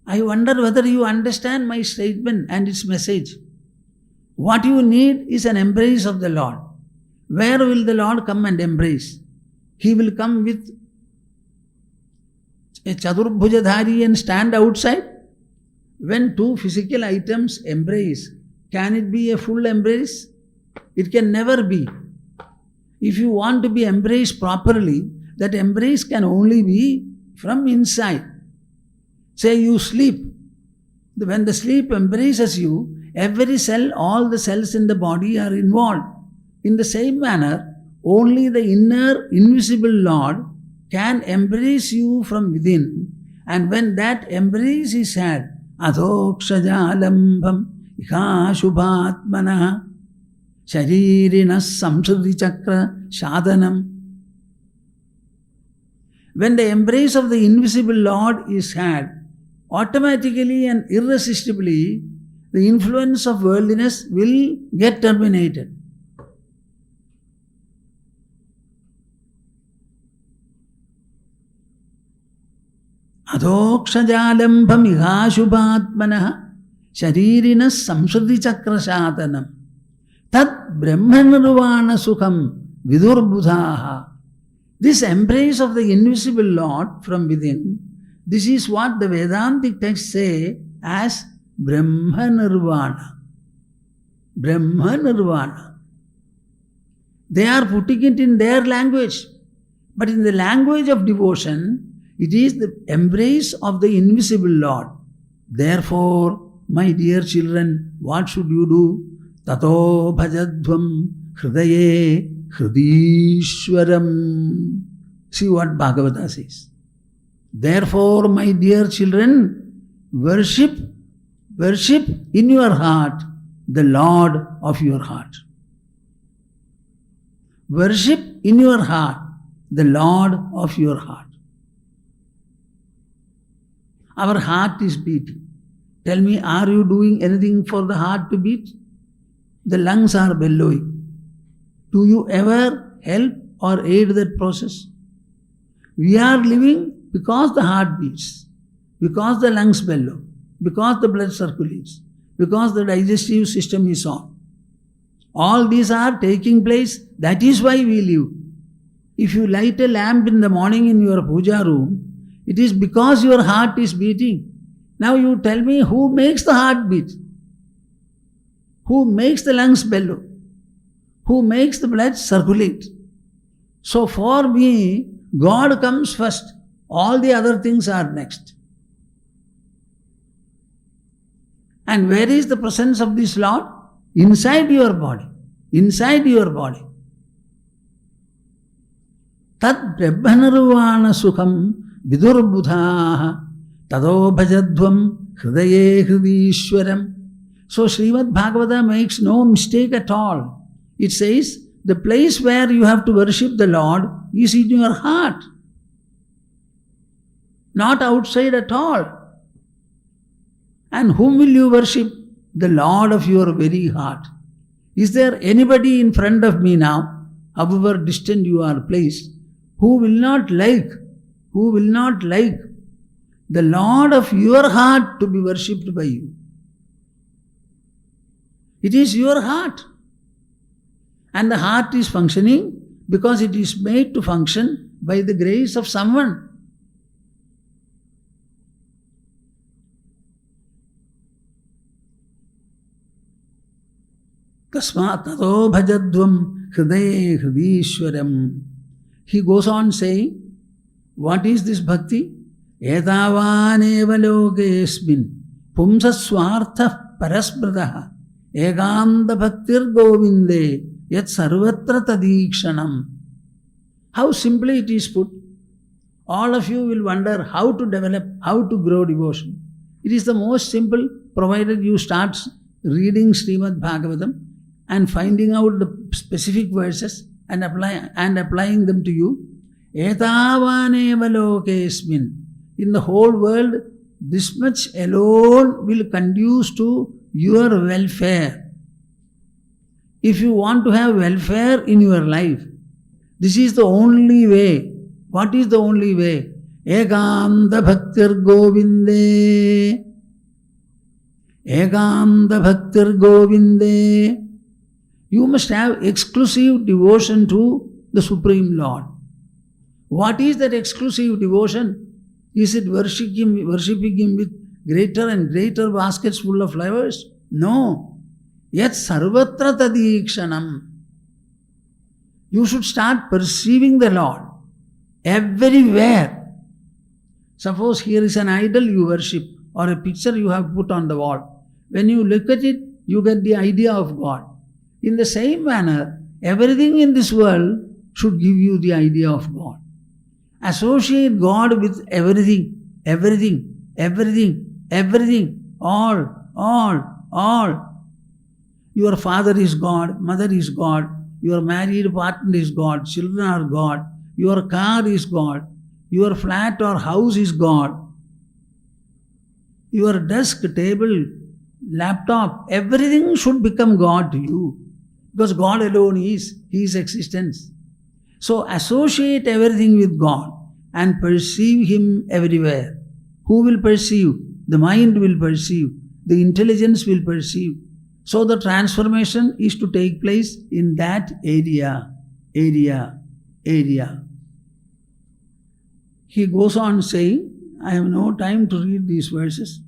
I wonder whether you understand my statement and its message. What you need is an embrace of the Lord. Where will the Lord come and embrace? He will come with a chadurbhujadhari and stand outside. When two physical items embrace, can it be a full embrace? It can never be. If you want to be embraced properly, that embrace can only be from inside. Say you sleep. When the sleep embraces you, every cell, all the cells in the body are involved. In the same manner, only the inner invisible Lord can embrace you from within. And when that embrace is had, Adhokshajalambham iha shubhatmanah sharirina samshriti chakra shadanam. When the embrace of the invisible Lord is had, automatically and irresistibly, the influence of worldliness will get terminated. Adhokshajalambham ihashubhatmanah sharirina samshriti chakra shatanam tat brahmanirvana sukham vidurbudhaha. This embrace of the invisible Lord from within, this is what the Vedantic texts say as Brahma Nirvana. Brahma Nirvana. They are putting it in their language. But in the language of devotion, it is the embrace of the invisible Lord. Therefore, my dear children, what should you do? Tato bhajadhvam hridaye hridishwaram. See what Bhagavata says. Therefore, my dear children, worship in your heart the Lord of your heart. Worship in your heart the Lord of your heart. Our heart is beating. Tell me, are you doing anything for the heart to beat? The lungs are bellowing. Do you ever help or aid that process? We are living because the heart beats, because the lungs bellow, because the blood circulates, because the digestive system is on. All these are taking place. That is why we live. If you light a lamp in the morning in your puja room, it is because your heart is beating. Now you tell me, who makes the heart beat? Who makes the lungs bellow? Who makes the blood circulate? So for me, God comes first. All the other things are next. And where is the presence of this Lord? Inside your body. Inside your body. Tad brahmanirvana sukham vidurbudhaha tado bhajadhvam hridaye hridishwaram. So Srimad Bhagavata makes no mistake at all. It says, the place where you have to worship the Lord is in your heart. Not outside at all. And whom will you worship? The Lord of your very heart. Is there anybody in front of me now, however distant you are placed, who will not like the Lord of your heart to be worshipped by you? It is your heart. And the heart is functioning because it is made to function by the grace of someone. Tasmat tato bhajadhvam hridaye hridishwaram. He goes on saying, what is this bhakti? Etavaneva lokesmin pumsaswartha parasprataha eganda bhaktir govinde yat sarvatra tadikshanam. How simply it is put. All of you will wonder how to develop, how to grow devotion. It is the most simple, provided you start reading Srimad Bhagavatam and finding out the specific verses and applying them to you. Etavaneva lokesmin. In the whole world, this much alone will conduce to your welfare. If you want to have welfare in your life, this is the only way. What is the only way? Ekanta bhaktir govinde. Ekanta bhaktir govinde. You must have exclusive devotion to the Supreme Lord. What is that exclusive devotion? Is it worshipping Him with greater and greater baskets full of flowers? No. Yat sarvatra tadikshanam. You should start perceiving the Lord everywhere. Suppose here is an idol you worship or a picture you have put on the wall. When you look at it, you get the idea of God. In the same manner, everything in this world should give you the idea of God. Associate God with everything, all All. Your father is God, mother is God, your married partner is God, children are God, your car is God, your flat or house is God, your desk, table, laptop, everything should become God to you. Because God alone is His existence. So associate everything with God and perceive Him everywhere. Who will perceive? The mind will perceive. The intelligence will perceive. So the transformation is to take place in that area. He goes on saying, I have no time to read these verses.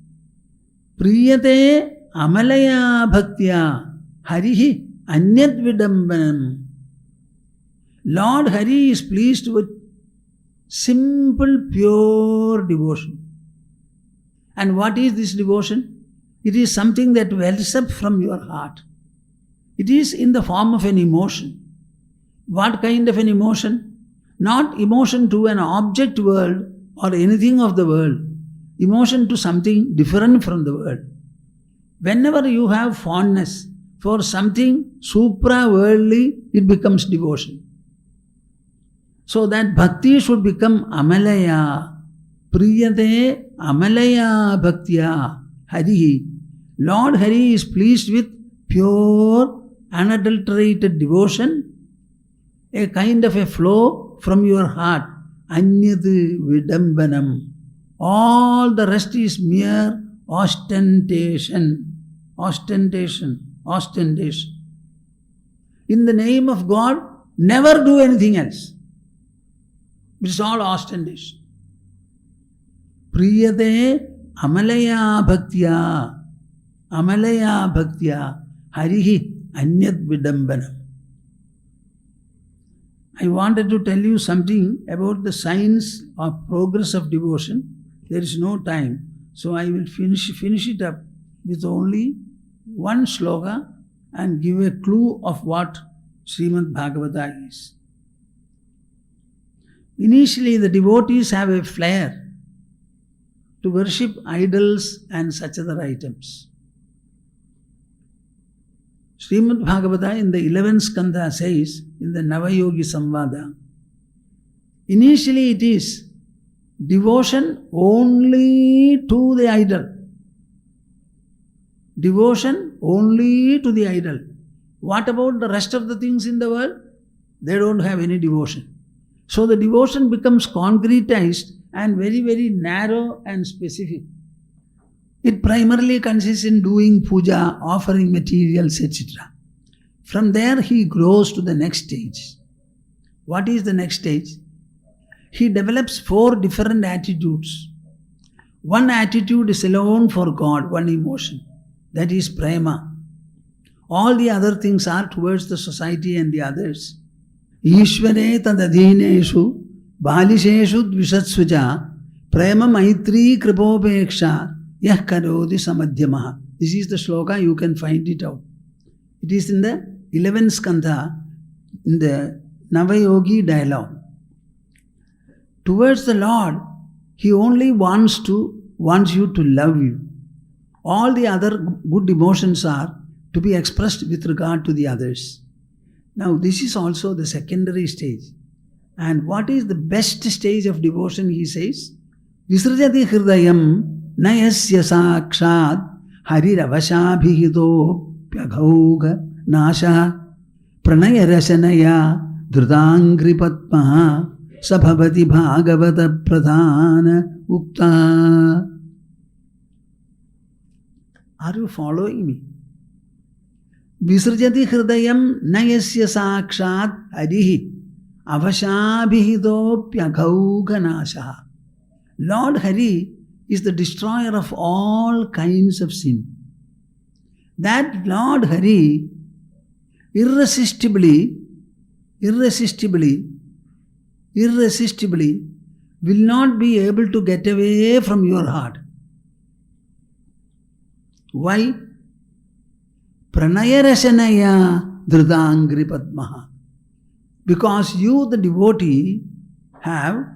Priyate amalaya bhaktya harihi anyad vidambanam. Lord Hari is pleased with simple, pure devotion. And what is this devotion? It is something that wells up from your heart. It is in the form of an emotion. What kind of an emotion? Not emotion to an object world or anything of the world. Emotion to something different from the world. Whenever you have fondness for something supra-worldly, it becomes devotion. So that bhakti should become amalaya. Priyate amalaya bhaktya harihi. Lord Hari is pleased with pure, unadulterated devotion, a kind of a flow from your heart. Anyad vidambanam. All the rest is mere ostentation. In the name of God, never do anything else. It's all ostentation. Priyate amalaya bhaktya harihi anyad vidambanam. I wanted to tell you something about the science of progress of devotion. There is no time, so I will finish it up with only one sloka and give a clue of what Srimad Bhagavata is. Initially, the devotees have a flair to worship idols and such other items. Srimad Bhagavata in the 11th skandha says, in the Navayogi Samvada, initially it is devotion only to the idol. Devotion only to the idol. What about the rest of the things in the world? They don't have any devotion. So the devotion becomes concretized and very, very narrow and specific. It primarily consists in doing puja, offering materials, etc. From there he grows to the next stage. What is the next stage? He develops 4 different attitudes. One attitude is alone for God, one emotion. That is prema. All the other things are towards the society and the others. Ishvare tadadhineshu balisheshu dvishatsvaja prema maitri kripopeksha yah karodi samadhyamaha. This is the shloka, you can find it out. It is in the 11th skandha, in the Navayogi dialogue. Towards the Lord, He only wants you to love you. All the other good emotions are to be expressed with regard to the others. Now, this is also the secondary stage. And what is the best stage of devotion, he says? Visrajati hridayam nayasya sakshat hariravashabhihito pyagauga nasha pranaya rasanaya dhrutangri patmaha sabhavati bhagavata pradhana ukta. Are you following me? Visrajati hridayam nayasya sakshat harihi avashabhihitopyagauga nasha. Lord Hari is the destroyer of all kinds of sin. That Lord Hari irresistibly will not be able to get away from your heart. Why? Pranaya rasanaya dhrutangri padmaha. Because you, the devotee, have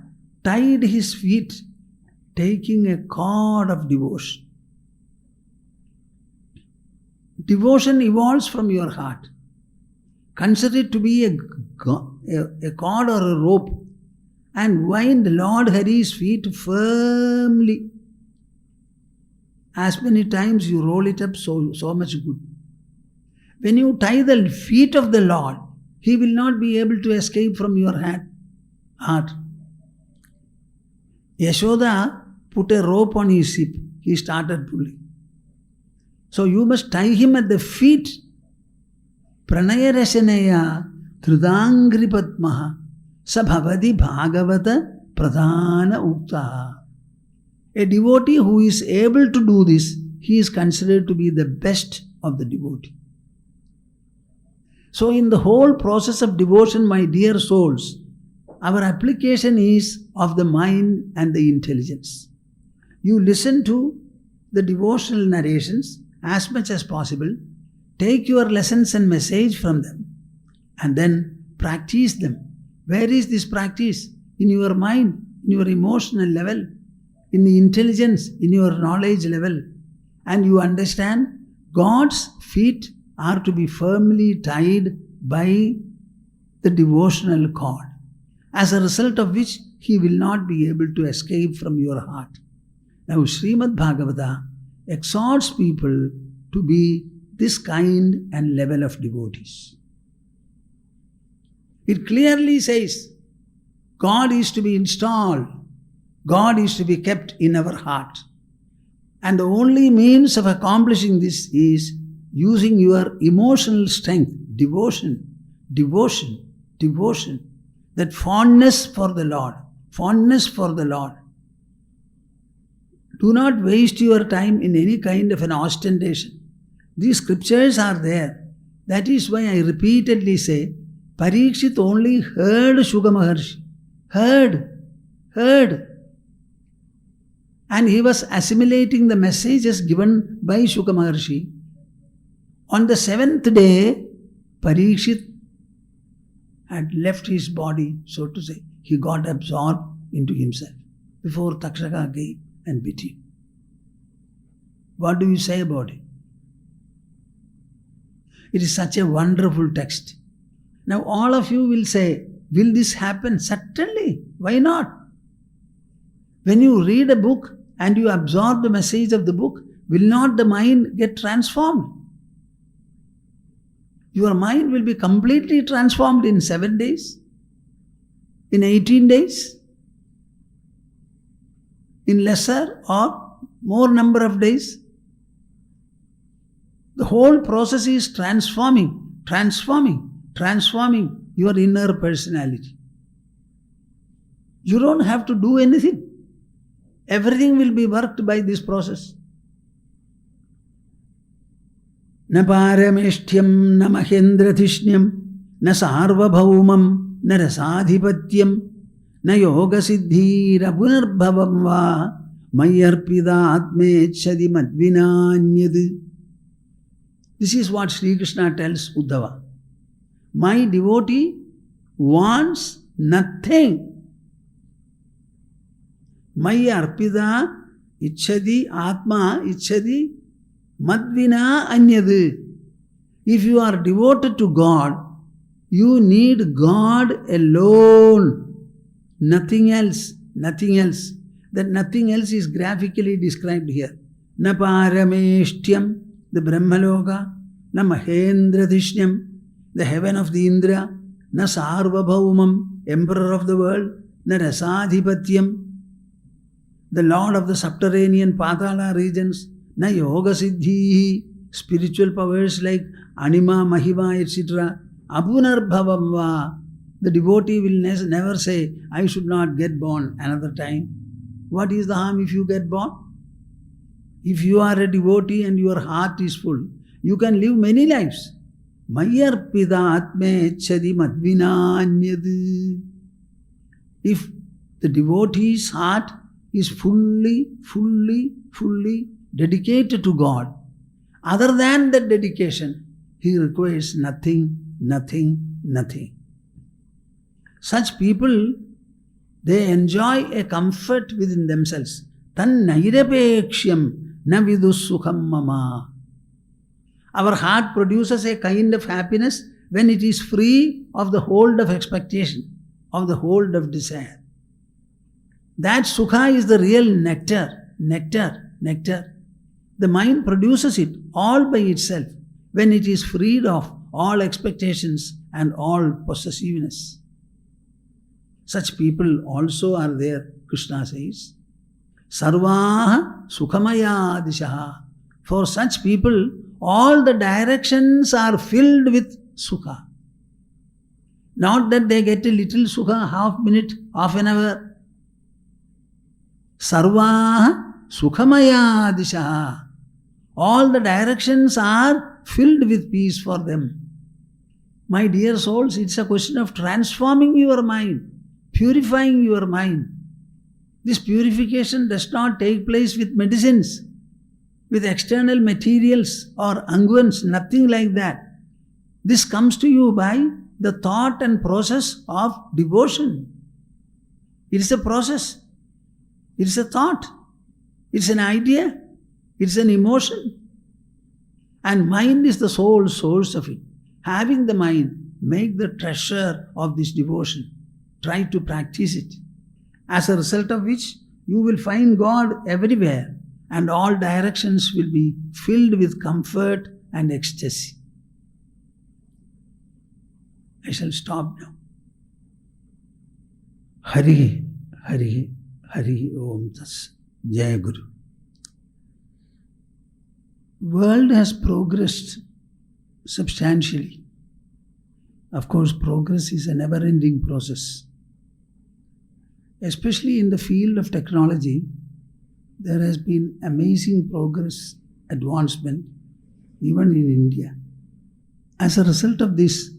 tied his feet, taking a cord of devotion. Devotion evolves from your heart. Consider it to be a cord or a rope, and wind Lord Hari's feet firmly. As many times you roll it up, so much good. When you tie the feet of the Lord, He will not be able to escape from your heart. Yashoda put a rope on his hip. He started pulling. So you must tie him at the feet. Pranaya Rasanaya Trudangri Padmaha Sabhavadi Bhagavata Pradhana Uktaha. A devotee who is able to do this, he is considered to be the best of the devotee. So in the whole process of devotion, my dear souls, our application is of the mind and the intelligence. You listen to the devotional narrations as much as possible, take your lessons and message from them, and then practice them. Where is this practice? In your mind, in your emotional level, in the intelligence, in your knowledge level. And you understand God's feet are to be firmly tied by the devotional cord, as a result of which He will not be able to escape from your heart. Now Srimad Bhagavata exhorts people to be this kind and level of devotees. It clearly says God is to be installed, God is to be kept in our heart. And the only means of accomplishing this is using your emotional strength, devotion. That fondness for the Lord. Do not waste your time in any kind of an ostentation. These scriptures are there. That is why I repeatedly say, Parikshit only heard Shuka Maharshi. Heard. And he was assimilating the messages given by Shuka Maharshi. On the 7th day, Parikshit had left his body, so to say. He got absorbed into himself before Takshaka came and bit him. What do you say about it? It is such a wonderful text. Now all of you will say, will this happen? Certainly. Why not? When you read a book and you absorb the message of the book, will not the mind get transformed? Your mind will be completely transformed in 7 days, in 18 days, in lesser or more number of days. The whole process is transforming your inner personality. You don't have to do anything. Everything will be worked by this process. Na parameshtyam, na mahendrathishyam, na sarvabhaumam, na rasadhipatyam, na yoga siddhi rapunarbhavam va mayarpida atmechadi madvinanyad. This is what Sri Krishna tells Uddhava. My devotee wants nothing. Maya arpida ichchadi atma ichchadi madvina anyad. If you are devoted to God, you need God alone. Nothing else. That nothing else is graphically described here. Na parameshtyam, the Brahmaloka, na mahendrathishyam, the heaven of the Indra, na sarvabhaumam, emperor of the world, na rasadhipatyam, the lord of the subterranean Patala regions, na yoga siddhi, spiritual powers like anima, mahima, etc. Apunarbhavam va, the devotee will never say, I should not get born another time. What is the harm if you get born? If you are a devotee and your heart is full, you can live many lives. Mayarpida atmechadi madvinanyad. If the devotee's heart is fully dedicated to God, other than that dedication, he requires nothing. Such people, they enjoy a comfort within themselves. Tan nairapeksham na vidussukham mama. Our heart produces a kind of happiness when it is free of the hold of expectation, of the hold of desire. That sukha is the real nectar. The mind produces it all by itself when it is freed of all expectations and all possessiveness. Such people also are there, Krishna says. Sarvaha sukhamaya dishaha. For such people, all the directions are filled with sukha. Not that they get a little sukha, half minute, half an hour. Sarvaha sukhamaya dishaha. All the directions are filled with peace for them. My dear souls, it's a question of transforming your mind, purifying your mind. This purification does not take place with medicines, with external materials or unguents, nothing like that. This comes to you by the thought and process of devotion. It is a process. It is a thought. It's an idea. It's an emotion. And mind is the sole source of it. Having the mind, make the treasure of this devotion. Try to practice it. As a result of which, you will find God everywhere and all directions will be filled with comfort and ecstasy. I shall stop now. Hari, Hari, Hari Om Tas. Jai Guru. World has progressed substantially. Of course, progress is a never-ending process. Especially in the field of technology, there has been amazing progress, advancement, even in India. As a result of this,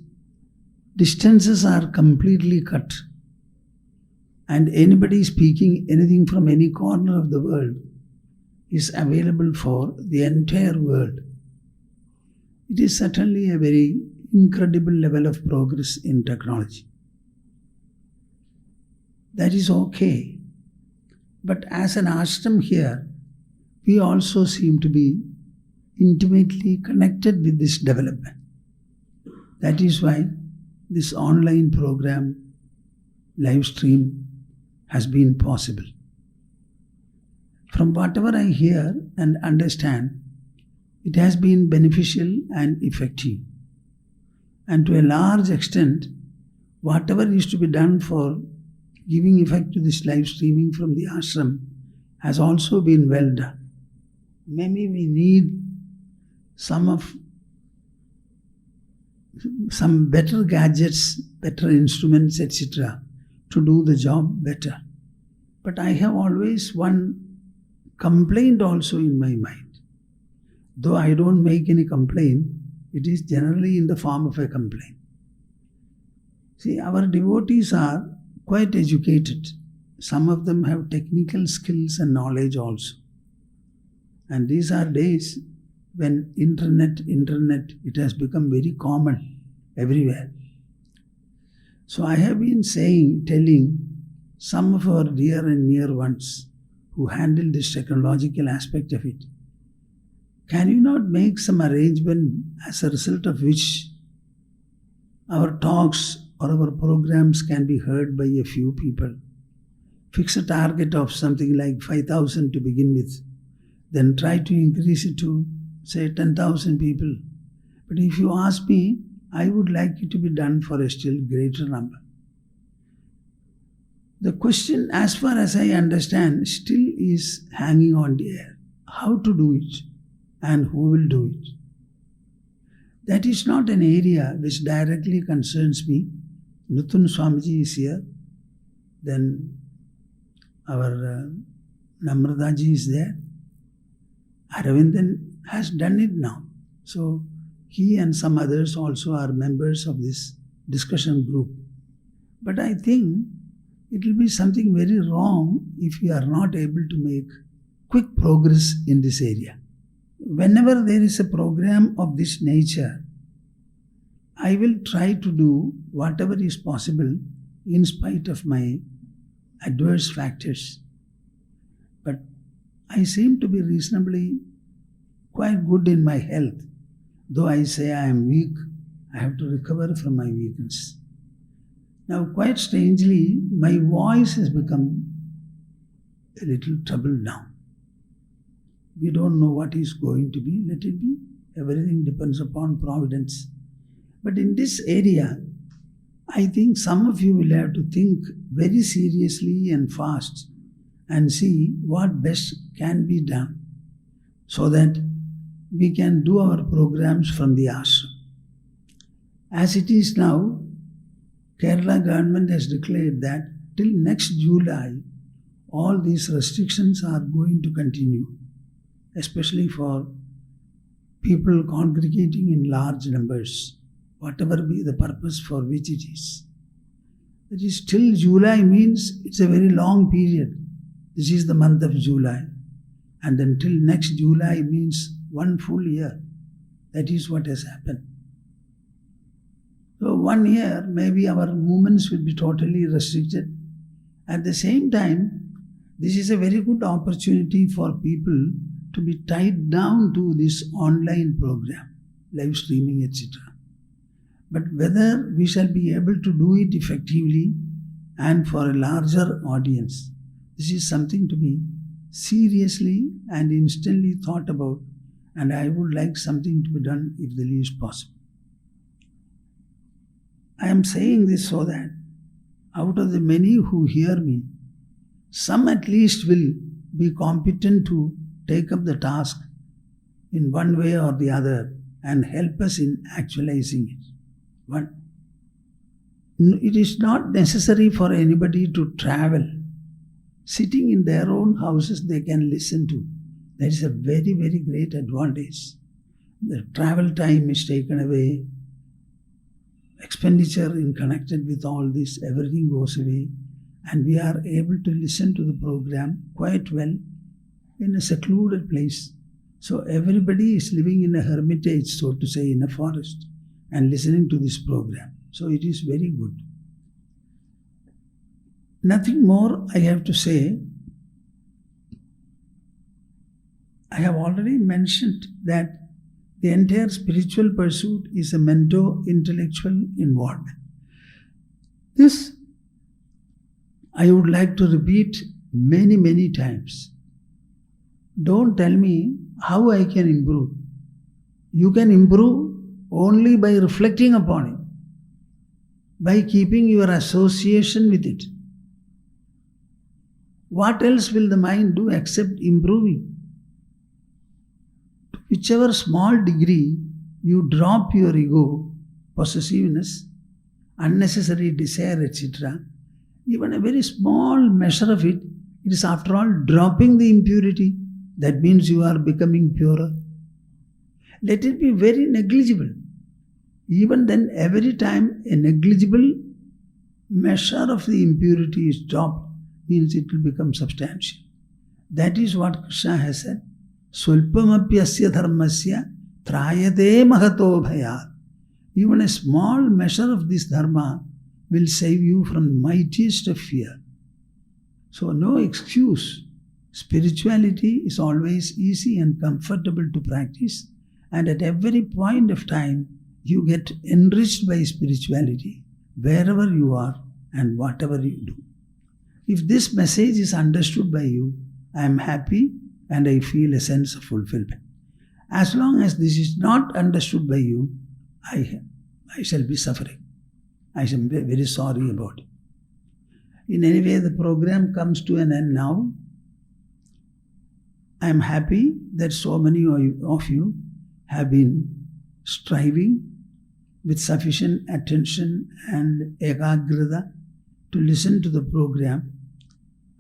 distances are completely cut. And anybody speaking anything from any corner of the world is available for the entire world. It is certainly a very incredible level of progress in technology. That is okay. But as an ashram here, we also seem to be intimately connected with this development. That is why this online program, live stream, has been possible. From whatever I hear and understand, it has been beneficial and effective. And to a large extent, whatever is to be done for giving effect to this live streaming from the ashram has also been well done. Maybe we need some better gadgets, better instruments, etc. to do the job better. But I have always one complaint also in my mind. Though I don't make any complaint, it is generally in the form of a complaint. See, our devotees are quite educated. Some of them have technical skills and knowledge also. And these are days when internet, it has become very common everywhere. So I have been telling some of our dear and near ones who handle this technological aspect of it, can you not make some arrangement as a result of which our talks or our programs can be heard by a few people? Fix a target of something like 5,000 to begin with, then try to increase it to, say, 10,000 people. But if you ask me, I would like it to be done for a still greater number. The question, as far as I understand, still is hanging on the air. How to do it and who will do it? That is not an area which directly concerns me. Nutun Swamiji is here. Then our Namrataji is there. Aravindan has done it now. So he and some others also are members of this discussion group. But I think it will be something very wrong if we are not able to make quick progress in this area. Whenever there is a program of this nature, I will try to do whatever is possible in spite of my adverse factors. But I seem to be reasonably quite good in my health. Though I say I am weak, I have to recover from my weakness. Now, quite strangely, my voice has become a little troubled now. We don't know what is going to be. Let it be. Everything depends upon providence. But in this area, I think some of you will have to think very seriously and fast and see what best can be done so that we can do our programs from the ashram. As it is now, Kerala government has declared that till next July, all these restrictions are going to continue, especially for people congregating in large numbers, whatever be the purpose for which it is. That is, till July means it's a very long period. This is the month of July. And until next July means 1 full year. That is what has happened. So 1 year, maybe our movements will be totally restricted. At the same time, this is a very good opportunity for people to be tied down to this online program, live streaming, etc. But whether we shall be able to do it effectively and for a larger audience, this is something to be seriously and instantly thought about, and I would like something to be done if the least possible. I am saying this so that out of the many who hear me, some at least will be competent to take up the task in one way or the other and help us in actualizing it. One, it is not necessary for anybody to travel. Sitting in their own houses, they can listen to. That is a very, very great advantage. The travel time is taken away. Expenditure in connected with all this, everything goes away. And we are able to listen to the program quite well in a secluded place. So everybody is living in a hermitage, so to say, in a forest and listening to this program. So it is very good. Nothing more I have to say. I have already mentioned that the entire spiritual pursuit is a mento-intellectual involvement. This I would like to repeat many, many times. Don't tell me how I can improve. You can improve only by reflecting upon it, by keeping your association with it. What else will the mind do except improving? To whichever small degree you drop your ego, possessiveness, unnecessary desire, etc., even a very small measure of it, it is after all dropping the impurity. That means you are becoming purer. Let it be very negligible. Even then, every time a negligible measure of the impurity is dropped, means it will become substantial. That is what Krishna has said. Sulpamapyasya dharmasya trayate mahato bhayat. Even a small measure of this dharma will save you from the mightiest of fear. So no excuse. Spirituality is always easy and comfortable to practice, and at every point of time you get enriched by spirituality wherever you are and whatever you do. If this message is understood by you, I am happy and I feel a sense of fulfillment. As long as this is not understood by you, I shall be suffering. I shall be very sorry about it. In any way, the program comes to an end now. I am happy that so many of you have been striving with sufficient attention and ekagrata to listen to the program.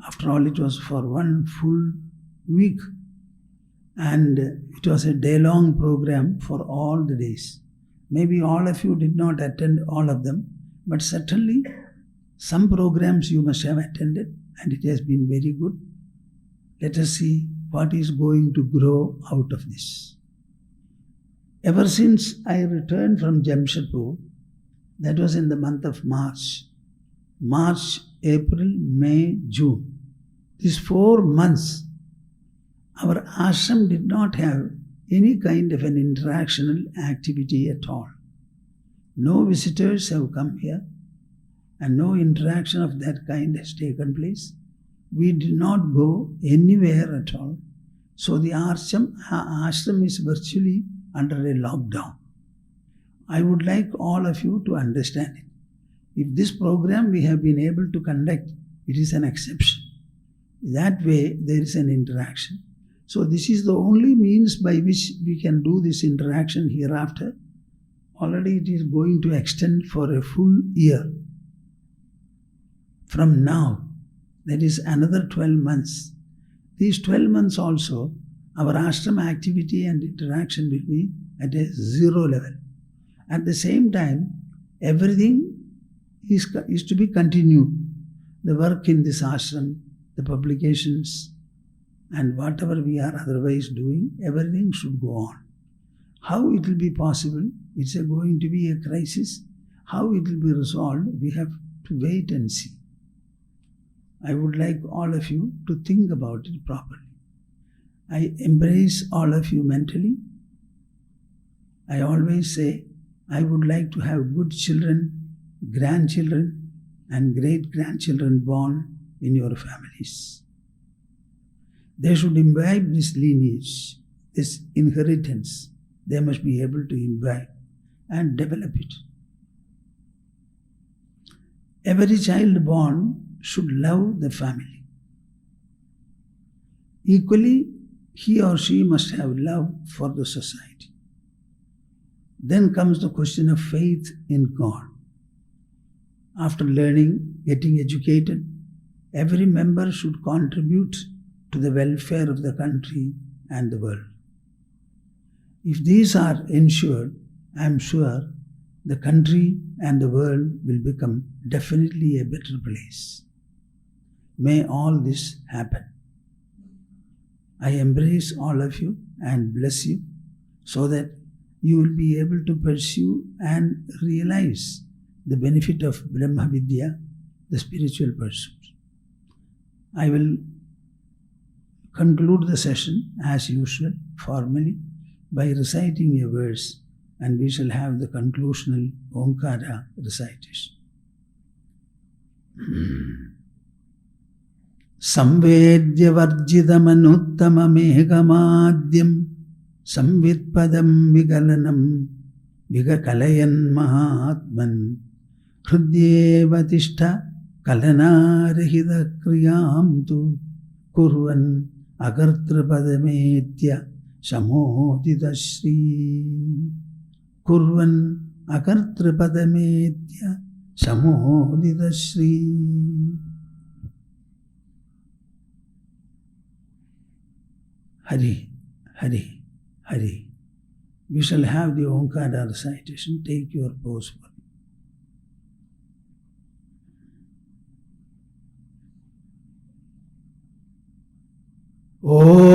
After all, it was for 1 full week, and it was a day-long program for all the days. Maybe all of you did not attend all of them, but certainly some programs you must have attended, and it has been very good. Let us see what is going to grow out of this. Ever since I returned from Jamshedpur, that was in the month of March, April, May, June. These 4 months, our ashram did not have any kind of an interactional activity at all. No visitors have come here and no interaction of that kind has taken place. We did not go anywhere at all. So the ashram is virtually under a lockdown. I would like all of you to understand it. If this program we have been able to conduct, it is an exception. That way there is an interaction. So this is the only means by which we can do this interaction hereafter. Already it is going to extend for a full year. From now, that is another 12 months. These 12 months also, our ashram activity and interaction will be at a zero level. At the same time, everything is to be continued. The work in this ashram, the publications, and whatever we are otherwise doing, everything should go on. How it will be possible? It's going to be a crisis. How it will be resolved? We have to wait and see. I would like all of you to think about it properly. I embrace all of you mentally. I always say, I would like to have good children, grandchildren, and great-grandchildren born in your families. They should imbibe this lineage, this inheritance. They must be able to imbibe and develop it. Every child born should love the family. Equally, he or she must have love for the society. Then comes the question of faith in God. After learning, getting educated, every member should contribute to the welfare of the country and the world. If these are ensured, I am sure the country and the world will become definitely a better place. May all this happen. I embrace all of you and bless you so that you will be able to pursue and realize the benefit of Brahma Vidya, the spiritual pursuit. I will conclude the session as usual, formally, by reciting a verse, and we shall have the conclusional Omkara recitation. Samvedyavarjitamanottamameghamadyam samvitpadam vigalanam vigakalayan mahatman hridyevatishta kalanarahida kriyam tu kurvan agartrapadamedya samodita shri kurvan agartrapadamedya samodita shri. Hari, Hari, Hari. We shall have the Omkara recitation. Take your pose for me. Oh.